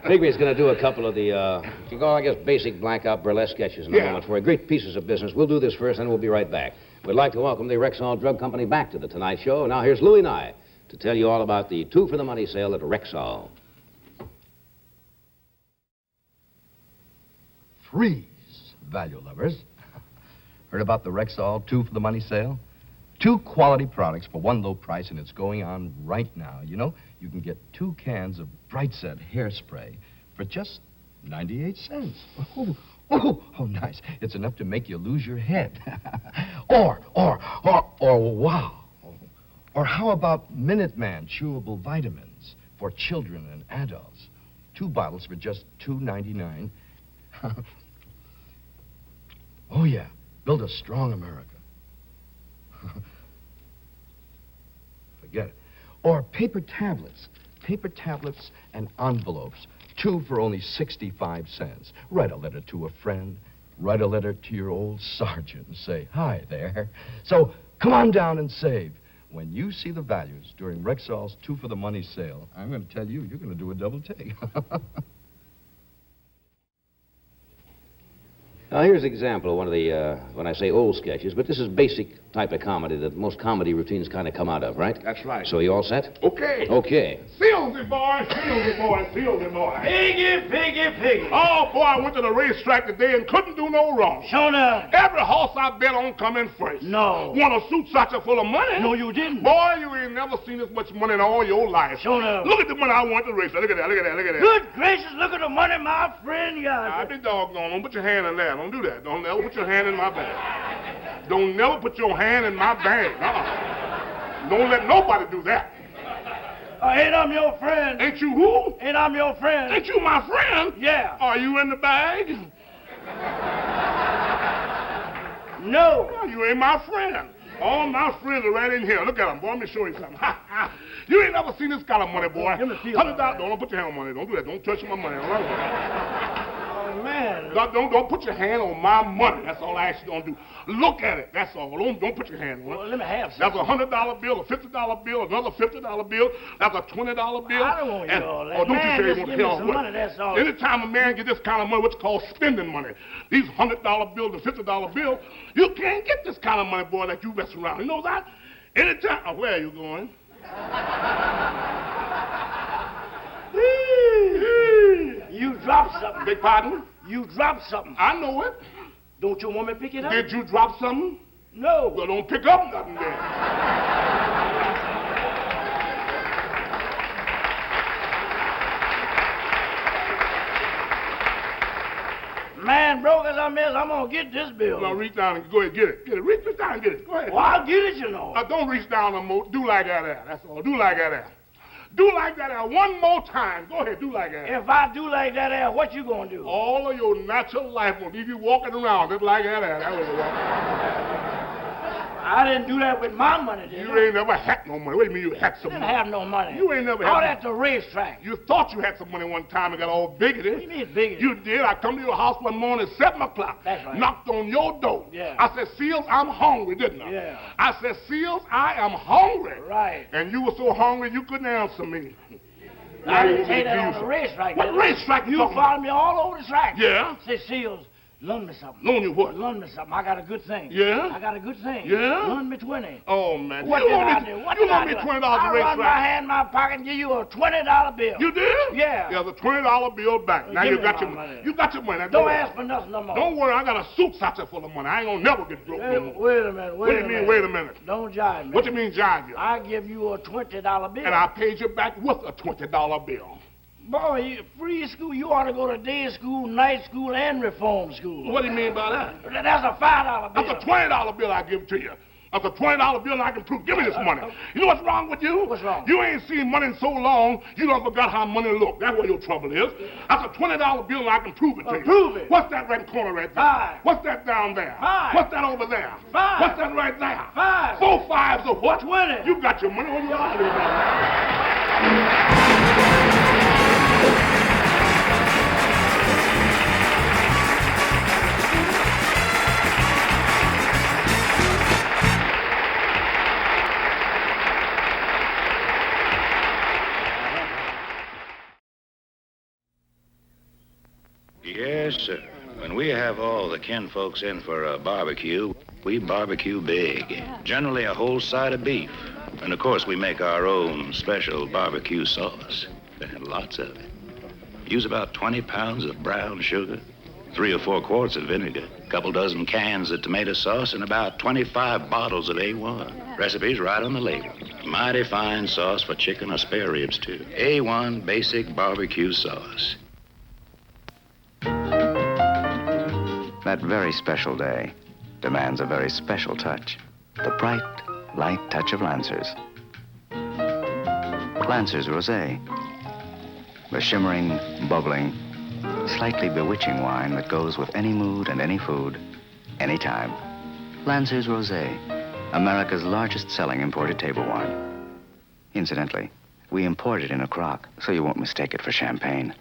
Bigby's going to do a couple of the, I guess, basic blackout burlesque sketches in a moment for great pieces of business. We'll do this first, and we'll be right back. We'd like to welcome the Rexall Drug Company back to the Tonight Show. Now here's Louis Nye to tell you all about the 2 for the Money sale at Rexall. Freeze, value lovers. Heard about the Rexall 2 for the Money sale? 2 quality products for 1 low price, and it's going on right now. You know, you can get 2 cans of Bright Set hairspray for just 98 cents. Oh, nice. It's enough to make you lose your head. Or wow. Or how about Minuteman chewable vitamins for children and adults? 2 bottles for just $2.99. Oh, yeah. Build a strong America. Forget it. Or paper tablets and envelopes. 2 for only 65 cents. Write a letter to a friend. write a letter to your old sergeant and say, hi there. So come on down and save. When you see the values during Rexall's 2 for the Money sale, I'm going to tell you, you're going to do a double take. Now, here's an example of one of the, when I say old sketches, but this is basic type of comedy that most comedy routines kind of come out of, right? That's right. So you all set? Okay. Okay. Sealsy boy, Sealsy boy, Sealsy boy. Piggy, piggy, piggy. Oh, boy, I went to the racetrack today and couldn't do no wrong. Sure enough. Every horse I bet on come in first. No. Won a suit satchel full of money. No, you didn't. Boy, you ain't never seen this much money in all your life. Sure enough. Look at the money I won to the racetrack. Look at that, look at that, look at that. Good gracious, look at the money my friend got. I be doggone. Don't put your hand in there. Don't do that. Don't never put your hand in my bag. Don't never put your hand in my bag. Don't let nobody do that. Ain't I'm your friend? Ain't you who? Ain't I'm your friend? Ain't you my friend? Yeah. Are you in the bag? No. Well, you ain't my friend. All my friends are right in here. Look at them, boy. Let me show you something. You ain't never seen this kind of money, boy. $100. Don't put your hand on money. Don't do that. Don't touch my money. All right? Man. Don't put your hand on my money. That's all I ask you don't do. Look at it. That's all. Don't put your hand on it. Well, let me have some. That's a $100 bill, a $50 bill, another $50 bill. That's a $20 bill. I don't want all that. Oh, don't Man, you say just you give me want some to money, that's all. Anytime a man get this kind of money, what's called spending money, these $100 bills and $50 bills, you can't get this kind of money, boy, like you mess around. You know that? Anytime. Oh, where are you going? You dropped something. Big pardon? You dropped something. I know it. Don't you want me to pick it up? Did you drop something? No. Well, don't pick up nothing then. Man, broke as I miss, I'm gonna get this bill. Now reach down and go ahead, get it. Get it. Reach down and get it. Go ahead. Well, I'll get it, you know. Don't reach down no more. Do like that there. That's all. Do like that there. Do like that there one more time. Go ahead, do like that. If I do like that, what you gonna do? All of your natural life will leave you walking around just like that there. That was walking. I didn't do that with my money, did You ain't never had no money. What do you mean you had some I money? didn't have no money. You ain't never Out had at the racetrack. You thought you had some money one time and got all bigoted. What do you mean bigoted? You did. I come to your house one morning at 7 o'clock. That's right. Knocked on your door. Yeah. I said, Seals, I'm hungry, didn't I? Yeah. I said, Seals, I am hungry. Right. And you were so hungry you couldn't answer me. I didn't say that on the racetrack. What racetrack you talking followed me all over the track. Yeah? Say, Seals, loan me something. Loan you what? Loan me something. I got a good thing. Yeah? I got a good thing. Yeah? Loan me 20. Oh, man. What you did I me, do? What you did I loaned me do? $20 I at the run my racetrack. hand in my pocket and give you a $20 bill. You did? Yeah. Yeah, the $20 bill back. Now Give you me got my your money. You got your money. Now, Don't go ask for nothing no more. Don't worry, I got a suit satchel full of money. I ain't gonna never get broke no more. Wait a minute. What do you mean, wait a minute? Don't jive me. What you mean, jive you? I give you a $20 bill. And I paid you back with a $20 bill. Boy, free school, you ought to go to day school, night school, and reform school. What do you mean by that? That's a $5 bill. That's a $20 bill I give to you. That's a $20 bill and I can prove. Give me this money. You know what's wrong with you? What's wrong? You ain't seen money in so long, you done forgot how money look. That's where your trouble is. That's a $20 bill and I can prove it to you. Prove it. What's that right corner right there? 5. What's that down there? 5. What's that over there? 5. What's that right there? 5. 4 5s of what? 20. You got your money. What you lying about? Yes, sir. When we have all the kinfolks in for a barbecue, we barbecue big. Generally a whole side of beef. And of course we make our own special barbecue sauce. And lots of it. Use about 20 pounds of brown sugar, 3 or 4 quarts of vinegar, a couple dozen cans of tomato sauce, and about 25 bottles of A1. Recipe's right on the label. Mighty fine sauce for chicken or spare ribs, too. A1 basic barbecue sauce. That very special day demands a very special touch. The bright, light touch of Lancers. Lancers Rosé. The shimmering, bubbling, slightly bewitching wine that goes with any mood and any food, anytime. Lancers Rosé, America's largest selling imported table wine. Incidentally, we import it in a crock, so you won't mistake it for champagne.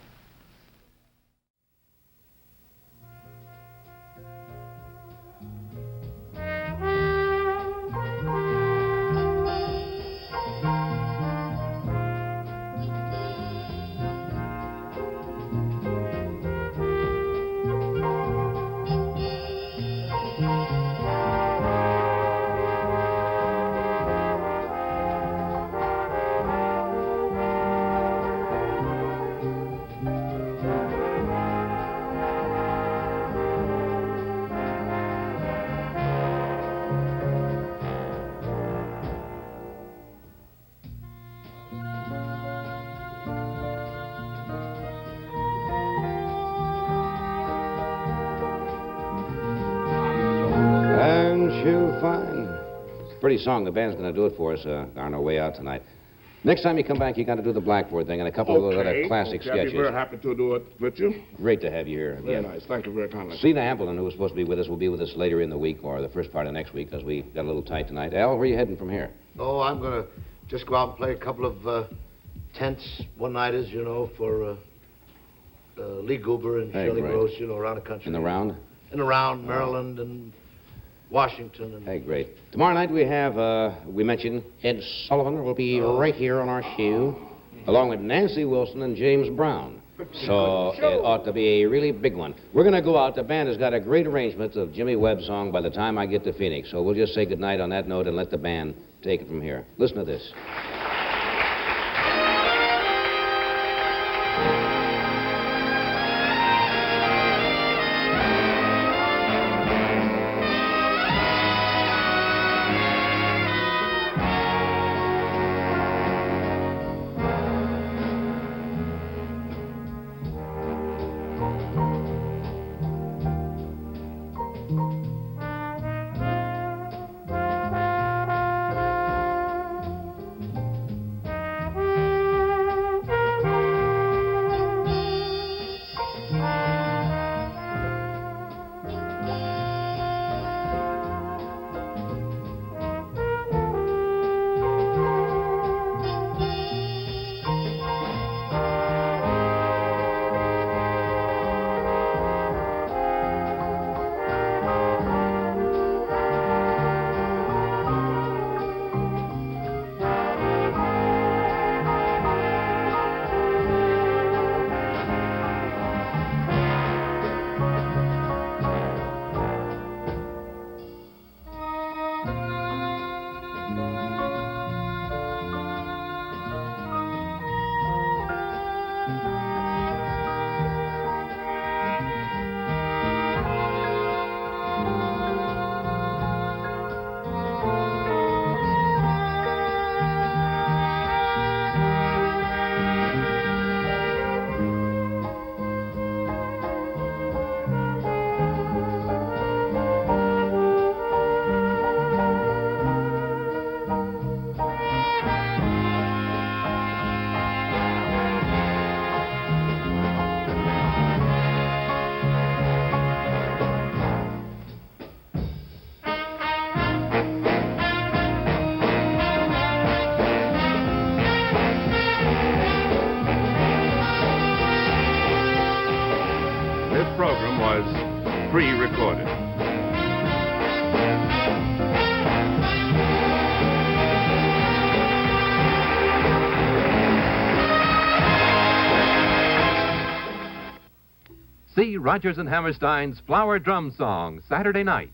fine. It's a pretty song. The band's going to do it for us on our way out tonight. Next time you come back, you got to do the Blackboard thing and a couple of those other classic I'd sketches. be very happy to do it with you. Great to have you here. Very nice. Thank you very kindly. Cena Hamilton, who was supposed to be with us, will be with us later in the week or the first part of next week because we got a little tight tonight. Al, where are you heading from here? Oh, I'm going to just go out and play a couple of tents, one-nighters, you know, for Lee Goober and Shirley Gross, you know, around the country. In the round? In around Maryland and Washington. And... Hey, great. Tomorrow night we have, we mentioned Ed Sullivan will be right here on our shoe, along with Nancy Wilson and James Brown. So it ought to be a really big one. We're going to go out. The band has got a great arrangement of Jimmy Webb's song By the Time I Get to Phoenix. So we'll just say goodnight on that note and let the band take it from here. Listen to this. Program was pre-recorded. See Rodgers and Hammerstein's Flower Drum Song Saturday night